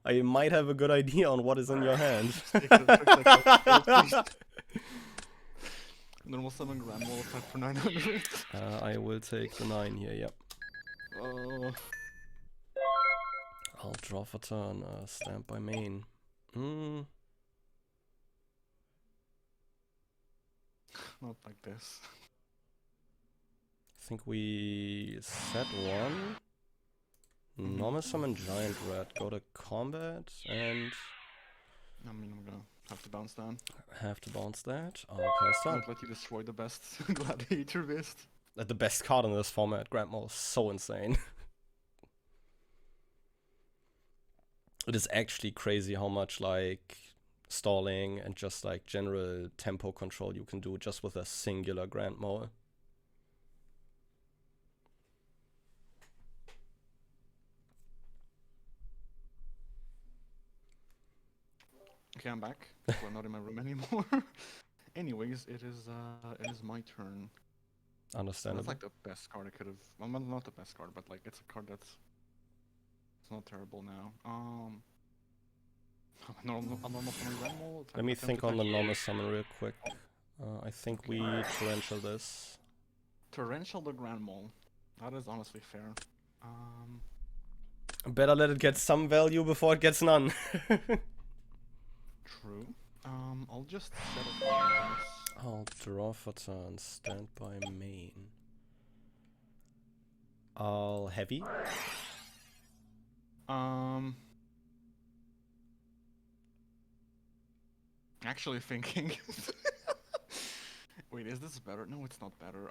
I might have a good idea on what is in your hand. Normal summon Grand Wall attack for 900. I will take the 9 here, yep. Oh. I'll draw for turn, stamp by main. Not like this. I think we set 1. Normal summon Giant Rat, go to combat, and I mean, I'm gonna have to bounce down. have to bounce that. I'll pass I'll down. let you destroy the best Gladiator Beast. The best card in this format, Grand Mole, is so insane. It is actually crazy how much like stalling and just like general tempo control you can do just with a singular Grand Mole. Okay, I'm back. We're not in my room anymore. Anyways, it is my turn. Understandable. That's like the best card I could have. Well, not the best card, but like it's a card that's. It's not terrible now. A normal summon Grand Mole. Let me think on the normal summon real quick. I think we torrential this. Torrential the Grand Mole. That is honestly fair. Better let it get some value before it gets none. True. I'll just set it like this. I'll draw for turn, stand by main. I'll heavy. Actually thinking. Wait, is this better? No, it's not better.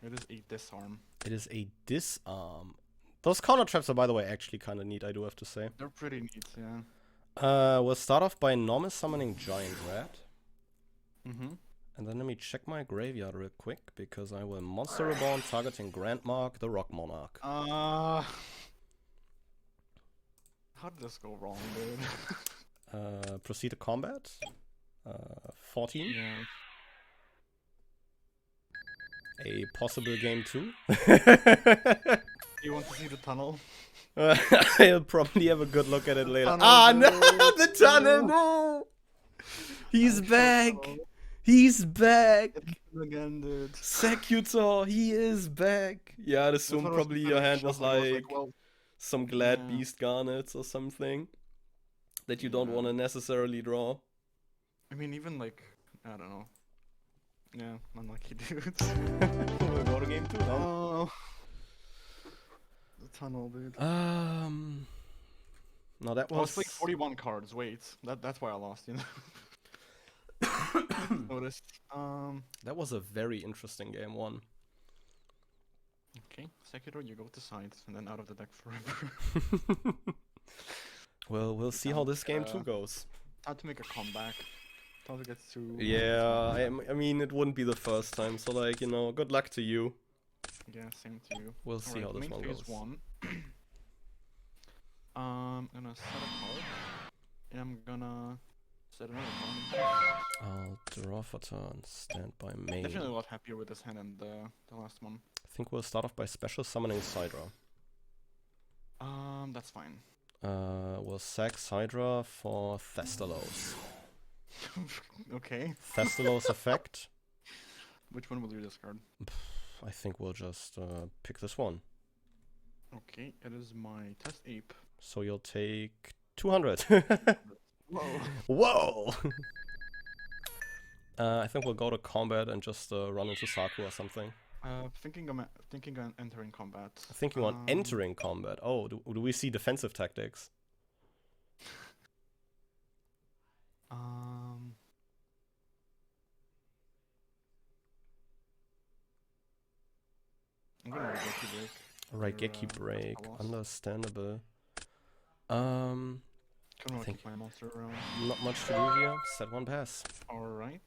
It is a disarm. It is a disarm. Those counter traps are, by the way, actually kind of neat, I do have to say. They're pretty neat, yeah. We'll start off by normal summoning Giant Rat. Mm-hmm. And then let me check my graveyard real quick, because I will Monster Reborn targeting Grand Mark, the Rock Monarch. How did this go wrong, dude? Proceed to combat. 14. Yeah. A possible game 2. You want to see the tunnel? I'll probably have a good look at it later. Tunnel, Ah, no! no. The tunnel, no! He's back! He's back! Again, dude. Secutor, he is back! Yeah, I'd I assume thought it was probably gonna your hand was shuffle, I was like well, some Glad yeah. Beast Garnets or something that you don't Yeah. want to necessarily draw. I mean, even like, I don't know. Yeah, unlucky dude. We'll go to game 2 then. Oh, the tunnel, dude. No, that I was playing was 41 cards. Wait, that's why I lost. You know. Noticed. that was a very interesting game 1. Okay, Secutor, you go to side and then out of the deck forever. Well, we'll see how this game 2 goes. Time to make a comeback. Time to get to. Yeah, I mean, it wouldn't be the first time, so like, you know, good luck to you. Yeah, same to you. We'll see how this main one phase goes. 1. I'm gonna set a card, and I'm gonna set another card. I'll draw for turn, stand by main. Definitely a lot happier with this hand than the last one. I think we'll start off by special summoning Sidra. That's fine. We'll sack Sidra for Thestalos. Okay. Thestalos effect. Which one will you discard? I think we'll just pick this one. Okay, it is my test ape. So you'll take 200. Whoa. Whoa! I think we'll go to combat and just run into Saku or something. Thinking on entering combat. Thinking on entering combat. Oh, do we see defensive tactics? I'm gonna Raigeki break. Raigeki break. Thestalos. Understandable. Couldn't really think- keep my monster around. Not much to do here. Set 1 pass. Alright.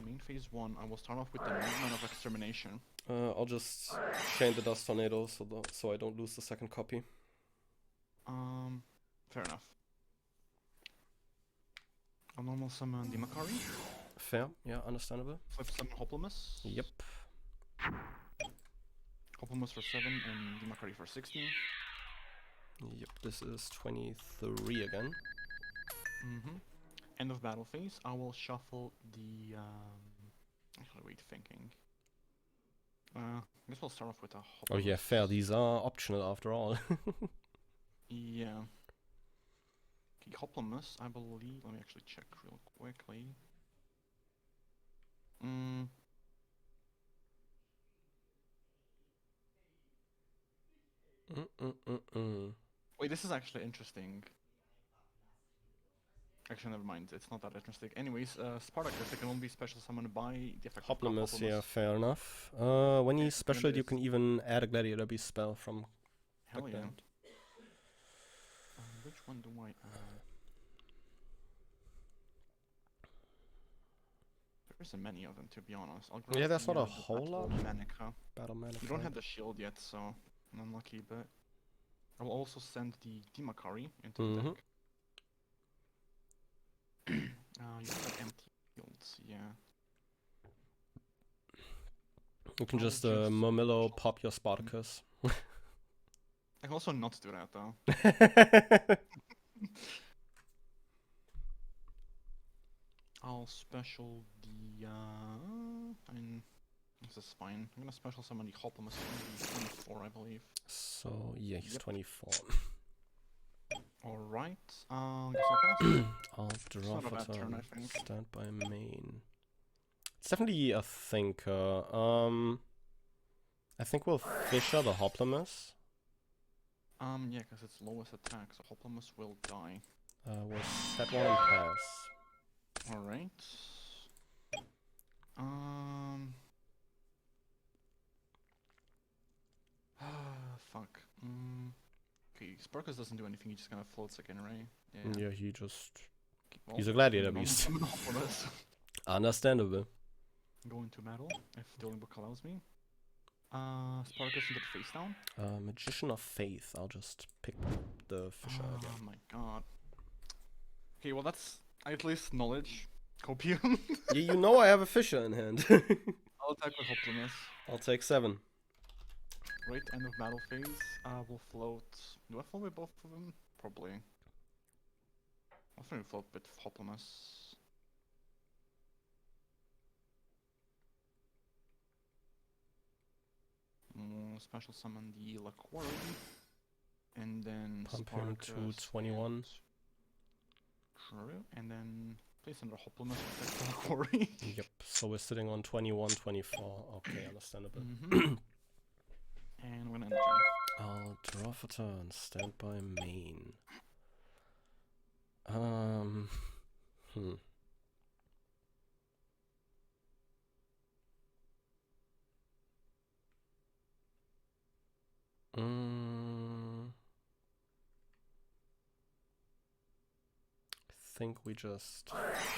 Main phase 1, I will start off with the movement of extermination. I'll just chain the dust tornado so I don't lose the second copy. Fair enough. I'll normal summon the Makari, Fair. Yeah, understandable. flip summon Hoplamus. Yep. Hoplamus for 7 and the Makari for 16. Yep, this is 23 again. End of battle phase, I will shuffle the actually wait, thinking. I guess we'll start off with a Hoplamus. Oh yeah, fair. These are optional after all. Yeah. Okay, Hoplamus, I believe. Let me actually check real quickly. Wait, this is actually interesting. Actually, never mind. It's not that interesting. Anyways, Spartacus, it can only be special summoned by the effect of Hoplamus, yeah, fair enough. When he's then special, it you is- can even add a Gladiator Beast spell from Hell the yeah. hand. Which one do I add? There isn't many of them, to be honest. I'll grab Yeah, there's not a the whole Battle lot. Manica. Battle mana. You don't have the shield yet, so I'm unlucky, but I will also send the Dimakari into the deck. You have empty fields, yeah. You can I'll just just Momillo pop your Spartacus. I can also not do that, though. I'll special the, I mean, this is fine. I'm gonna special summon the Hoplamus, 24, I believe. So, yeah, he's Yep. 24. Alright, guess I'll pass. I'll draw not a for bad turn, turn. I think. Stand by main. It's definitely a thinker. I think we'll Fisher the Hoplamus. Yeah, because it's lowest attack, so Hoplamus will die. We'll set 1 and pass. Alright. Fuck. Okay, Sparkus doesn't do anything, he just kind of floats again, right? Yeah, he just... Okay, well, He's a Gladiator I'm gonna Beast. summon Hoplamus. Understandable. Go into battle, if Dueling Book allows me. Sparkus into the face down. Magician of Faith. I'll just pick the Fisher Oh again. my god. Okay, well that's at least knowledge. Copium. Yeah, you know I have a Fisher in hand. I'll attack with Hoplamus. I'll take 7. Right, end of battle phase. We'll float. Do I float with both of them? Probably. I'll probably float with Hoplamus. special summon the Laquari. And then Pump him to 21. True. And then place another Hoplimus to protect the Laquari. Yep, so we're sitting on 21, 24. Okay, understandable. And we're gonna end the turn. I'll draw for turn. Stand by main. I think we just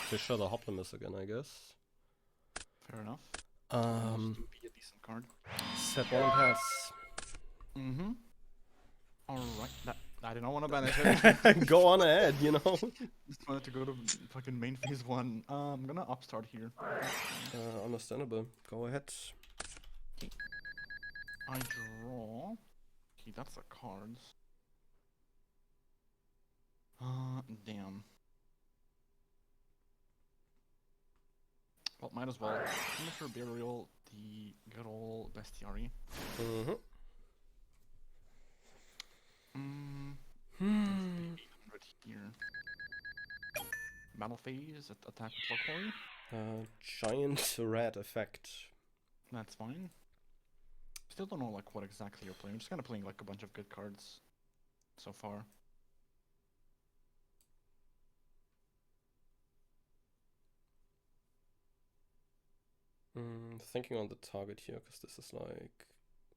Fisher the Hoplimus again, I guess. Fair enough. Um, Would be a decent card. Set one and pass. Alright, I did not want to banish it. Go on ahead, you know. Just wanted to go to fucking main phase 1. I'm gonna upstart here. Understandable. Go ahead. I draw. Okay, that's the cards. Damn. Well, might as well. Premature Burial, the good old Bestiary. Let's see, 800 here. Battle phase, attack with Laquari. Giant red effect. That's fine. Still don't know like what exactly you're playing. I'm just kind of playing like a bunch of good cards so far. Thinking on the target here, because this is like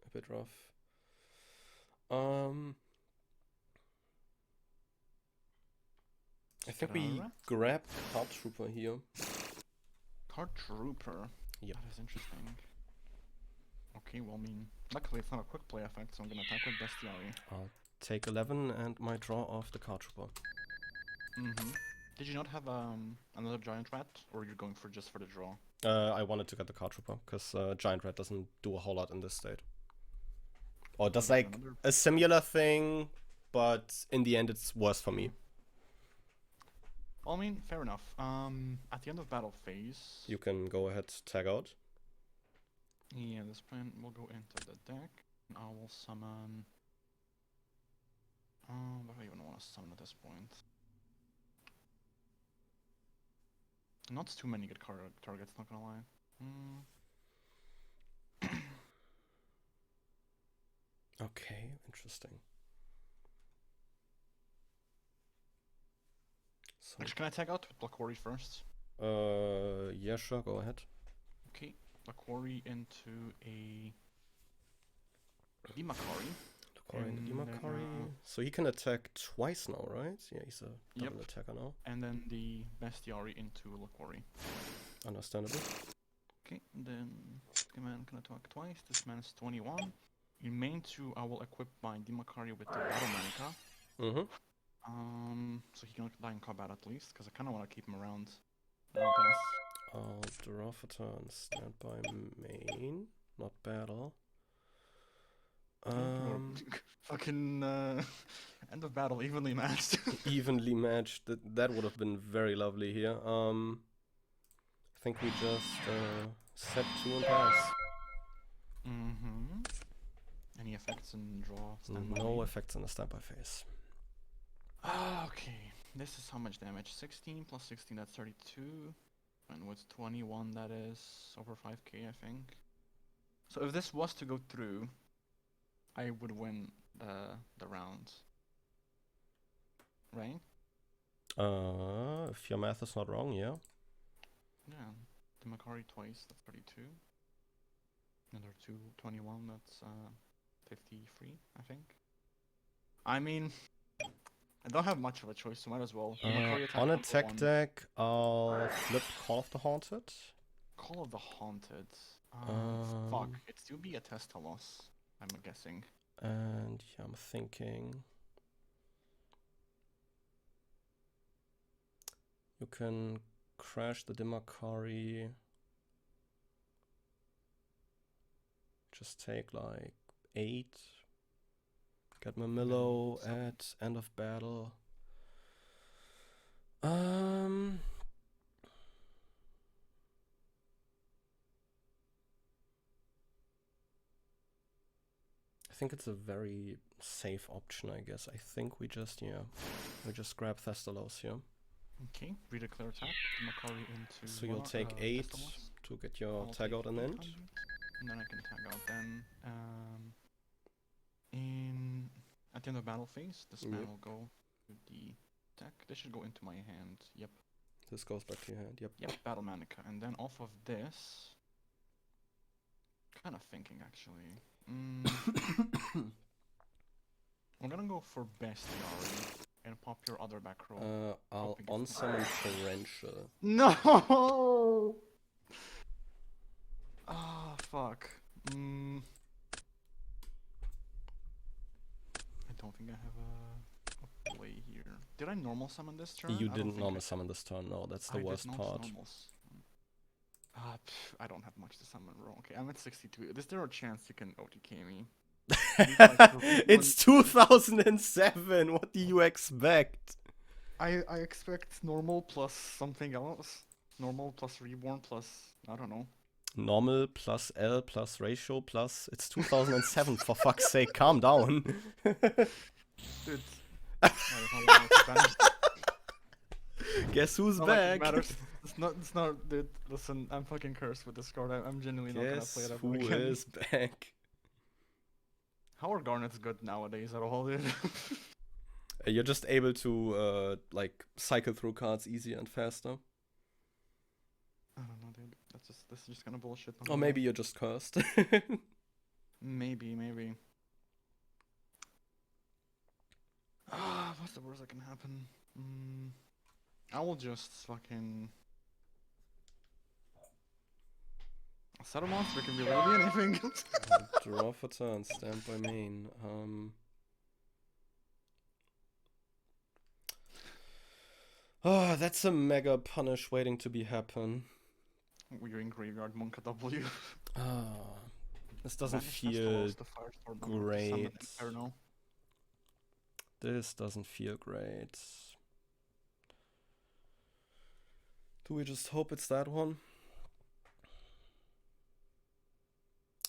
a bit rough. I think we grab Card Trooper here. Card Trooper? Yep. That is interesting. Okay, well, I mean, luckily it's not a quick play effect, so I'm gonna attack with Bestiary. I'll take 11 and my draw of the Card Trooper. Did you not have another Giant Rat, or you're going for just for the draw? I wanted to get the Card Trooper, because Giant Rat doesn't do a whole lot in this state. Or does like a similar thing, but in the end it's worse for me. Well, I mean, fair enough. At the end of battle phase... You can go ahead, tag out. Yeah, this plan will go into the deck. I will summon... what do I even want to summon at this point? Not too many good targets, not gonna lie. Okay, interesting. So Actually, can I tag out with Laquari first? yeah, sure, go ahead. Okay, Laquari into a Dimakari. Laquari into Dimakari. So he can attack twice now, right? Yeah, he's a double attacker now. And then the Bestiary into Laquari. Understandable. Okay, then command can attack twice. This man is 21. In main 2, I will equip my Dimakari with the Battle Manica. So he can die in combat at least, because I kind of want to keep him around. I'll draw for turn. Stand by main, not battle. Fucking end of battle, evenly matched. Evenly matched. That would have been very lovely here. I think we just set 2 and pass. Any effects in draw? No effects in the standby phase. Okay, this is how much damage? 16 plus 16, that's 32. And what's 21, that is over 5k, I think. So if this was to go through, I would win the round. Right? If your math is not wrong, yeah. Yeah, the Macari twice, that's 32. Another 21, that's 53, I think. I mean, I don't have much of a choice, so might as well. On attack deck, I'll flip Call of the Haunted. Call of the Haunted. Fuck, it'd still be a Testalos, I'm guessing. And yeah, I'm thinking you can crash the Dimakari. Just take like 8. Get my Millo at end of battle. think it's a very safe option, I guess. I think we just grab Thestalos here. Okay, redeclare attack. Macari into. So you'll take 8 Thestalos. to get your I'll tag take out and end. 800, and then I can tag out then. At the end of battle phase, this man will go to the deck. This should go into my hand. Yep. This goes back to your hand. Yep. Yep. Battle Manica, and then off of this. Kind of thinking actually. I'm gonna go for Bestiary and pop your other back row. I'll on-summon Torrential. No! Ah, fuck. I don't think I have a play here. Did I normal summon this turn? You I don't didn't think normal summon this turn, no, that's the I worst did not part. normals. I don't have much to summon, bro. Okay, I'm at 62. Is there a chance you can OTK me? It's 2007, what do you expect? I expect normal plus something else. Normal plus reborn plus, I don't know. Normal plus L plus ratio plus... It's 2007, for fuck's sake, calm down. Dude. Guess who's Not back? like it matters. It's not, dude, listen, I'm fucking cursed with this card. I'm genuinely not gonna play it ever Who again. is back? How are Garnets good nowadays at all, dude? You're just able to, like, cycle through cards easier and faster. I don't know, dude. This is just kind of bullshit. Or maybe you're just cursed. Maybe. What's the worst that can happen? I will just fucking... Set a monster, can be literally anything. Draw for turn, stand by main. Oh, that's a mega punish waiting to be happen. We're in Graveyard Monk W. This doesn't Vanish feel Thestalos, the Firestorm, great. Summon Inferno. This doesn't feel great. Do we just hope it's that one?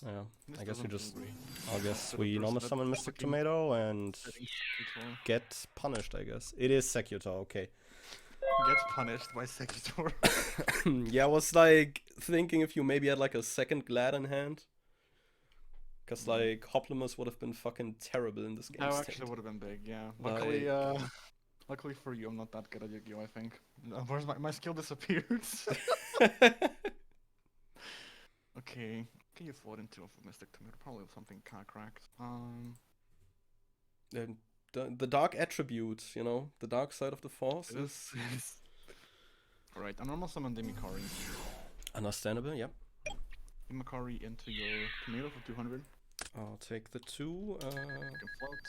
Yeah, This I guess we doesn't just... feel great. I guess So we the normal person summon that Mystic fucking Tomato and setting Secutor. get punished, I guess. It is Secutor, okay. Gets punished by Secutor. Yeah, I was like thinking if you maybe had like a second Glad in hand. Because like Hoplimus would have been fucking terrible in this game. That state. actually would have been big, yeah. Like- Luckily for you, I'm not that good at Yu-Gi-Oh, I think. Where's my skill disappeared? Okay. Can you float into a Mystic Tomato? Probably something kinda cracked. And the dark attribute, you know, the dark side of the force is Alright, a normal summon Demikari. understandable, yep. Demikari into your tomato for 200. I'll take the 2. You can float.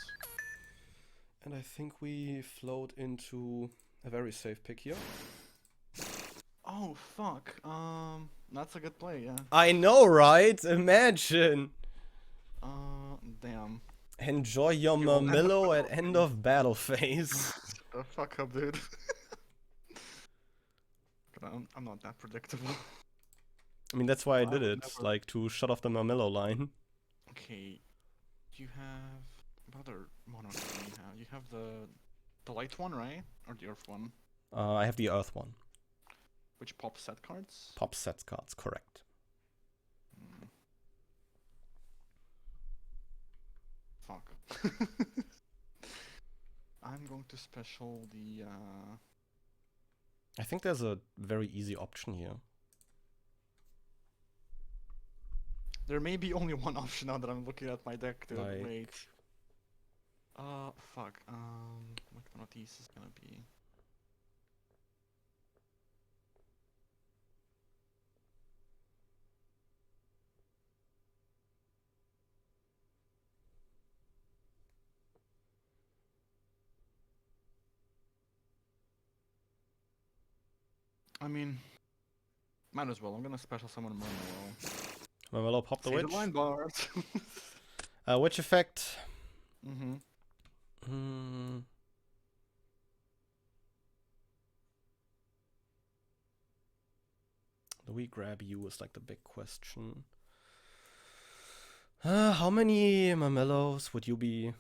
And I think we float into a very safe pick here. Oh fuck. That's a good play, yeah. I know, right? Imagine. Damn. Enjoy your Murmillo at end of battle phase. The fuck up, dude. But I'm not that predictable. I mean, that's why I did would it, never- like to shut off the Murmillo line. Okay. Do you have what other monarch do you have? You have the light one, right? Or the earth one? I have the Earth one. Which pop set cards? Pop sets cards, correct. Fuck. I'm going to special the I think there's a very easy option here. there may be only one option now that I'm looking at my deck, dude. Like- Wait. Fuck. Which one of these is gonna be? I mean, might as well. I'm gonna special summon Murmillo. Murmillo, pop the Say witch. the line bars. Witch effect. Mm-hmm. Do we grab you is like the big question. How many Mamellos would you be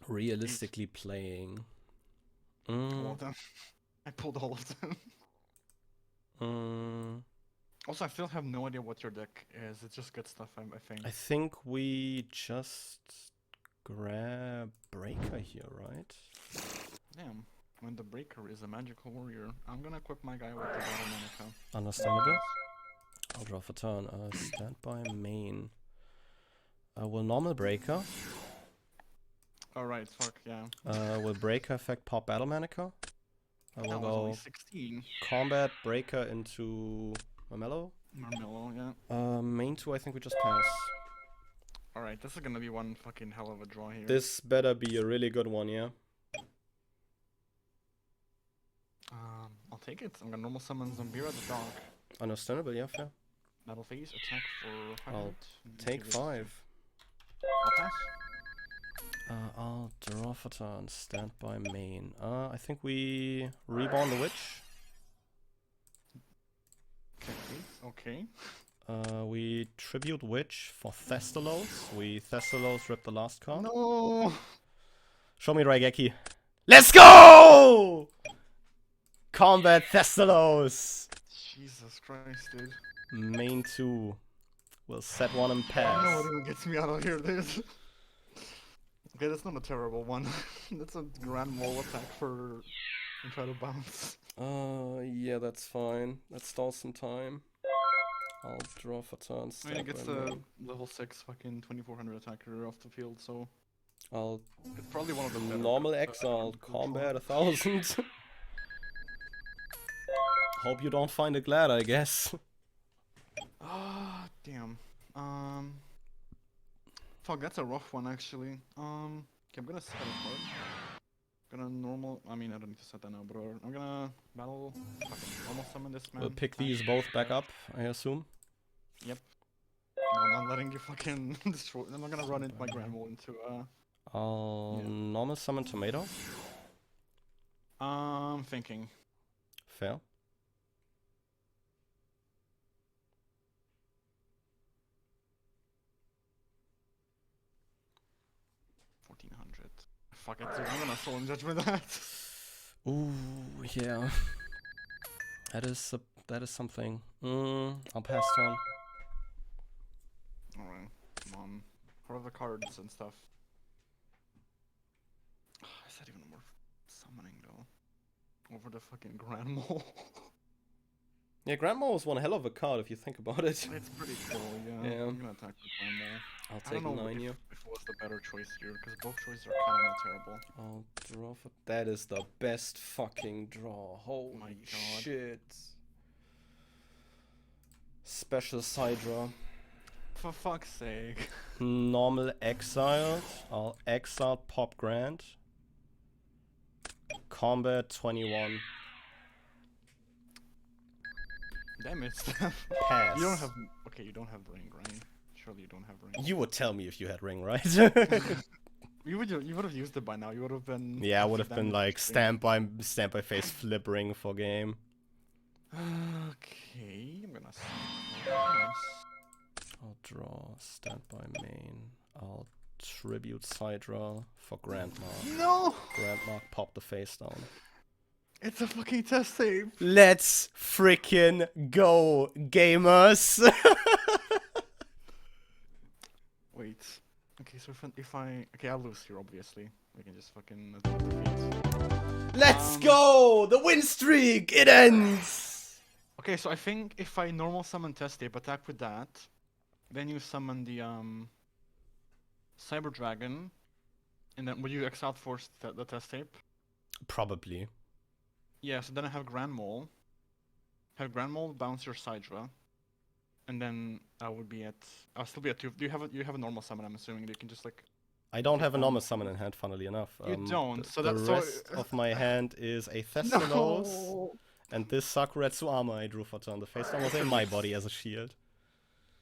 realistically playing? All of them. I pulled all of them. Also, I still have no idea what your deck is. It's just good stuff, I think. I think we just grab Breaker here, right? Damn. When the Breaker is a magical warrior, I'm gonna equip my guy with the Battle Manica. Understandable. I'll draw for turn. Standby main. Will normal Breaker. Alright, fuck, yeah. Will Breaker effect pop Battle Manica? I will That was only go 16. combat Breaker into Mamello. Marmello, yeah. Main 2 I think we just pass. Alright, this is gonna be one fucking hell of a draw here. This better be a really good one, yeah? I'll take it. I'm gonna normal summon Zambira the dog. Understandable, yeah, fair. Battle phase, attack for 5 I'll minutes. Take 5. I'll pass. I'll draw for turn, standby main. I think we reborn the witch. Okay. We tribute witch for Thestalos. We Thestalos rip the last card. No! Show me Raigeki. Let's go! Combat Thestalos! Jesus Christ, dude. Main 2. We'll set one and No, pass. what even gets me out of here, dude. Okay, that's not a terrible one. That's a grand wall attack for... and try to bounce. Yeah, that's fine. That stalls some time. I'll draw for turn. I mean, it gets standby the main. level 6 fucking 2400 attacker off the field, so... I'll It's probably one of the better... normal exile, combat 1000. Hope you don't find a glad, I guess. Ah, damn. Fuck, that's a rough one, actually. Okay, I'm gonna set a card. Gonna normal... I mean, I don't need to set that now, but I'm gonna battle... Fucking normal summon this man. We'll pick these both back up, I assume. Yep. No, I'm not letting you fucking destroy... I'm not gonna run into my Grand Wall into, I'll Yeah. normal summon tomato. Thinking. Fair. Fuck it, dude. I'm gonna soul and judgment that. Ooh, yeah. That is something. I'll pass turn. Alright, come on. What are the cards and stuff? Is that even worth summoning though? Over the fucking Grand Mole? Yeah, Grandma was one hell of a card if you think about it. It's pretty cool, yeah. Yeah. I'm gonna attack the Grand Mole. I'll I take don't know 9 here. if it was the better choice here, because both choices are kinda terrible. I'll draw for... That is the best fucking draw. Holy My God. shit. Special side draw. For fuck's sake. Normal exiled. I'll exile Pop Grand. Combat 21. Damn it, Steph. Pass. You don't have... Okay, you don't have ring, right? Surely you don't have ring. You would tell me if you had ring, right? You would have used it by now. You would have been... Yeah, I would have been like stand. stand by face flip ring for game. Okay, I'm gonna see. I'll draw standby main. I'll tribute side draw for Grandma. No! Grandma pop the face down. It's a fucking test save. Let's freaking go, gamers! Wait. Okay, so if I... Okay, I'll lose here, obviously. We can just fucking defeat. Let's go! The win streak! It ends! Okay, so I think if I normal summon test tape, attack with that, then you summon the Cyber Dragon, and then would you exile force the test tape? Probably. Yeah, so then I have Grand Mole. Have Grand Mole bounce your Sidra. And then I would be at... I'll still be at 2. You have a normal summon, I'm assuming. You can just like... I don't have a normal summon in hand, funnily enough. You don't, so the that's... rest of my hand is a Thessalos, No! and this Sakuretsu armor I drew for turn. The face down was in my body as a shield.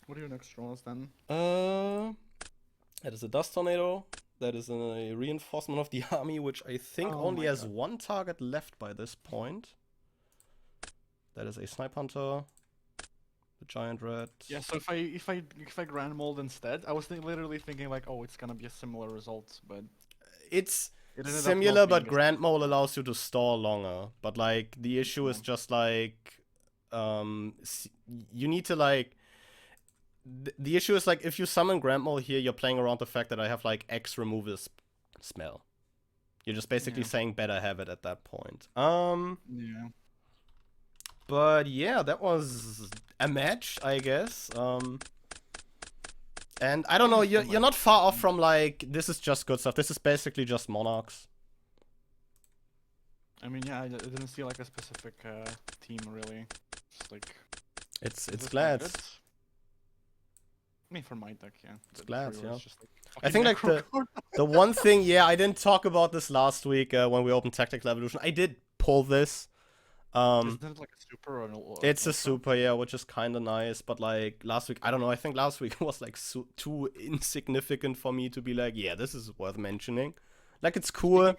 What are your next draws then? That is a Dust Tornado. That is a reinforcement of the army, which I think Oh only my has God. one target left by this point. That is a Snipe Hunter. the giant red. Yeah, so if I grand mold instead, I was literally thinking like, oh, it's gonna be a similar result, but It's it ended up similar, not but being Grand Mole allows you to store longer. But like the issue is true. just like, you need to like. The issue is like if you summon Grand Mole here, you're playing around the fact that I have like X removal smell. You're just basically Yeah. saying better have it at that point. Yeah. But yeah, that was a match, I guess. And I don't know, you're not far off from like this is just good stuff. This is basically just Monarchs. I mean, yeah, I didn't see like a specific team really. Just like It's is this glad. not good? I mean, for my deck, yeah. It's glad, for yours, yeah. just, like, I think like fucking necro the one thing, yeah, I didn't talk about this last week when we opened Tactical Evolution. I did pull this. Isn't it like a super or an It's a ultra? super, yeah, which is kind of nice. But like last week, I don't know. I think last week was like too insignificant for me to be like, yeah, this is worth mentioning. Like it's cool.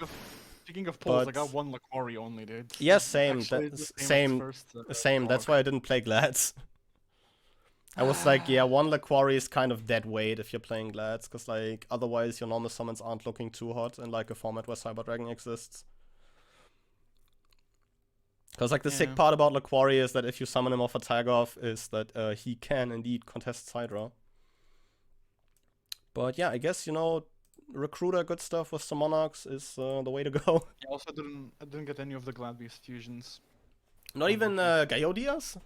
Speaking of pulls, I but- got one Laquari only, dude. Yeah, same. Actually, That's the same. as first, Same. That's cog. why I didn't play Glads. I was like, yeah, one Laquari is kind of dead weight if you're playing Glads, because like otherwise your normal summons aren't looking too hot in like a format where Cyber Dragon exists. Because like the Yeah. sick part about Laquari is that if you summon him off a Tagoff is that he can indeed contest Hydra. But yeah, I guess, you know, Recruiter good stuff with some Monarchs is the way to go. Yeah, also, I didn't get any of the Glad Beast fusions. Not even Gaiodias?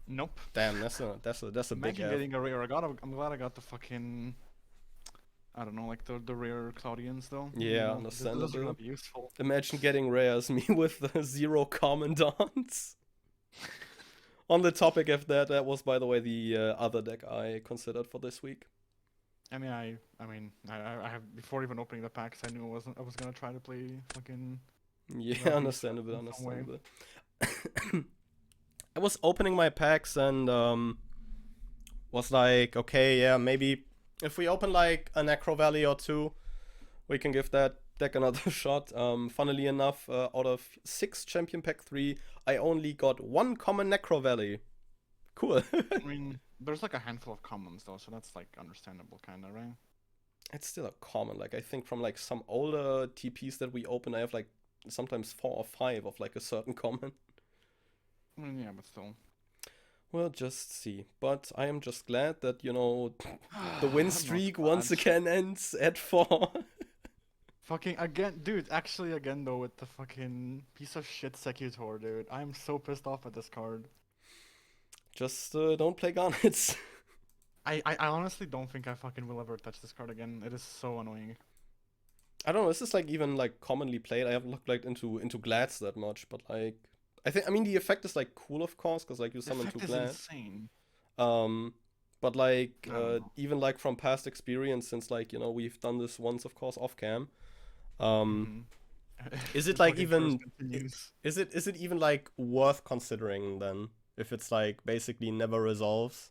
Nope. Damn, that's a big Imagine F. getting a rare. I'm glad I got the fucking. I don't know, like the rare Cloudians though. Yeah, Those are understandable. gonna be useful. Imagine getting rares, me with 0 commandants. On the topic of that was by the way the other deck I considered for this week. I mean, I have before even opening the packs, I knew I was gonna try to play fucking. Yeah, Yeah, understandable, in some way. understandable. I was opening my packs and was like, okay, yeah, maybe if we open like a Necro Valley or two, we can give that deck another shot. Funnily enough, out of 6 Champion Pack 3, I only got 1 common Necro Valley. Cool. I mean, there's like a handful of commons though, so that's like understandable, kind of, right? It's still a common. Like I think from like some older TPs that we open, I have like sometimes 4 or 5 of like a certain common. I mean, yeah, but still. We'll just see. But I am just glad that, you know, the win I'm not streak glad. once again ends at 4. Fucking again, dude. Actually, again though, with the fucking piece of shit Secutor, dude. I'm so pissed off at this card. Just don't play Garnets. I honestly don't think I fucking will ever touch this card again. It is so annoying. I don't know, this is like even like commonly played. I haven't looked like into Glads that much, but like I mean the effect is like cool of course, because like you The summon effect 2 is Glads. insane. But like I don't know. even like from past experience, since like, you know, we've done this once of course off cam. Mhm. Is it The like fucking even curse continues. is it even like worth considering then if it's like basically never resolves?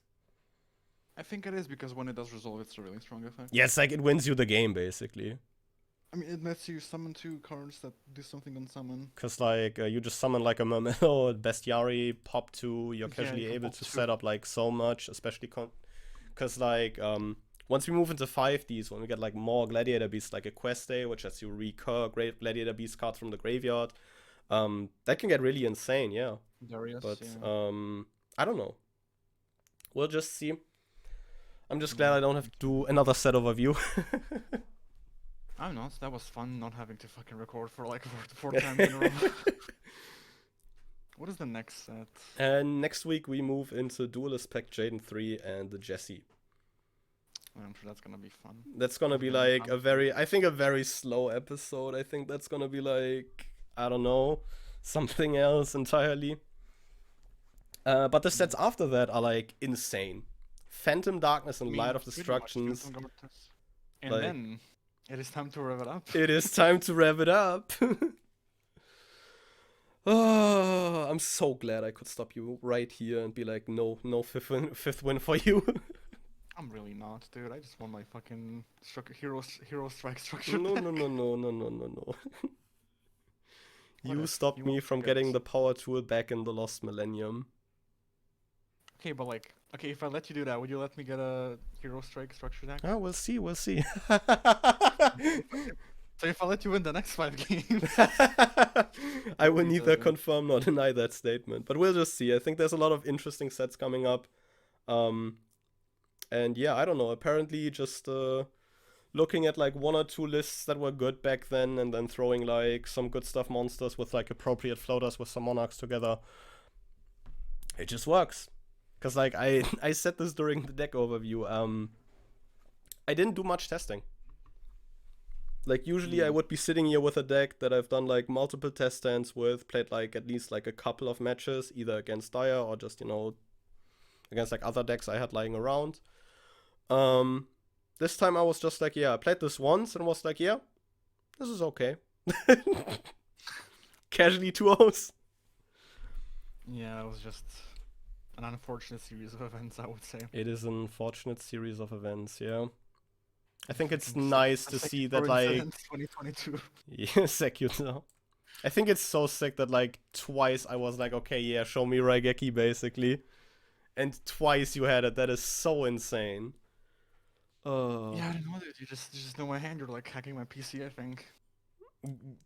I think it is because when it does resolve, it's a really strong effect. Yeah, it's like it wins you the game basically. I mean, it lets you summon 2 cards that do something on summon. Cause like you just summon like a Mermello, Bestiary, pop 2, you're Yeah, casually you can able pop to 2. set up like so much, especially cause like once we move into 5Ds, when we get like more Gladiator Beasts, like a Quest Day, which lets you recur great Gladiator Beast cards from the graveyard, that can get really insane, yeah. Darius, But yeah. I don't know. We'll just see. I'm just glad I don't have to do another set overview. I don't know, that was fun not having to fucking record for like 4 times in a row. What is the next set? And next week we move into Duelist Pack Jaden 3 and the Jesse. I'm sure that's gonna be fun. That's gonna be Okay, like a very slow episode. I think that's gonna be like, I don't know, something else entirely. But the sets after that are like insane. Phantom Darkness and I mean, Light of pretty much Destructions. Phantom Darkness. And Like- then it is time to rev it up. It is time to rev it up. Oh, I'm so glad I could stop you right here and be like, no fifth win for you. I'm really not, dude. I just want my fucking hero strike structure. No. back. You What if stopped you me want to from get- getting the power tool back in the Lost Millennium. Okay, but like Okay, if I let you do that, would you let me get a hero strike structure deck? Oh, we'll see. We'll see. So if I let you win the next 5 games, I will He neither doesn't. confirm nor deny that statement, but we'll just see. I think there's a lot of interesting sets coming up. And yeah, I don't know. Apparently, just looking at like 1 or 2 lists that were good back then, and then throwing like some good stuff monsters with like appropriate floaters with some monarchs together, it just works. Cause like I said this during the deck overview. I didn't do much testing. Like usually I would be sitting here with a deck that I've done like multiple test stands with, played like at least like a couple of matches, either against Dire or just, you know, against like other decks I had lying around. This time I was just like, yeah, I played this once and was like, yeah, this is okay. Casually 2-0s. yeah, that was just an unfortunate series of events, I would say. It is an unfortunate series of events, yeah. I think it's Fucking nice sick- to sick see that for like incidents 2022. yeah, Secutor. I think it's so sick that like twice I was like, okay, yeah, show me Raigeki basically. And twice you had it. That is so insane. Yeah, I don't know, dude. You just know my hand. You're like hacking my PC, I think.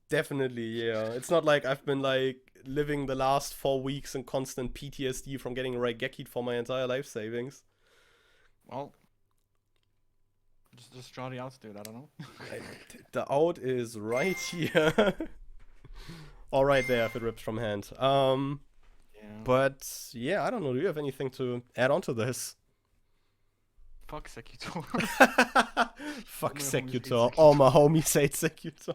Definitely, yeah. It's not like I've been like living the last 4 weeks in constant PTSD from getting Raigeki for my entire life savings. Well, just draw the outs, dude. I don't know. The out is right here. Or right there if it rips from hand. Yeah. But yeah, I don't know. Do you have anything to add on to this? Fuck Secutor. Fuck my homies hate Secutor. Secutor. All my homies hate Secutor.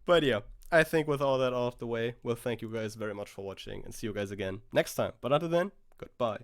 But yeah, I think with all that out of the way, we'll thank you guys very much for watching and see you guys again next time. But until then, goodbye.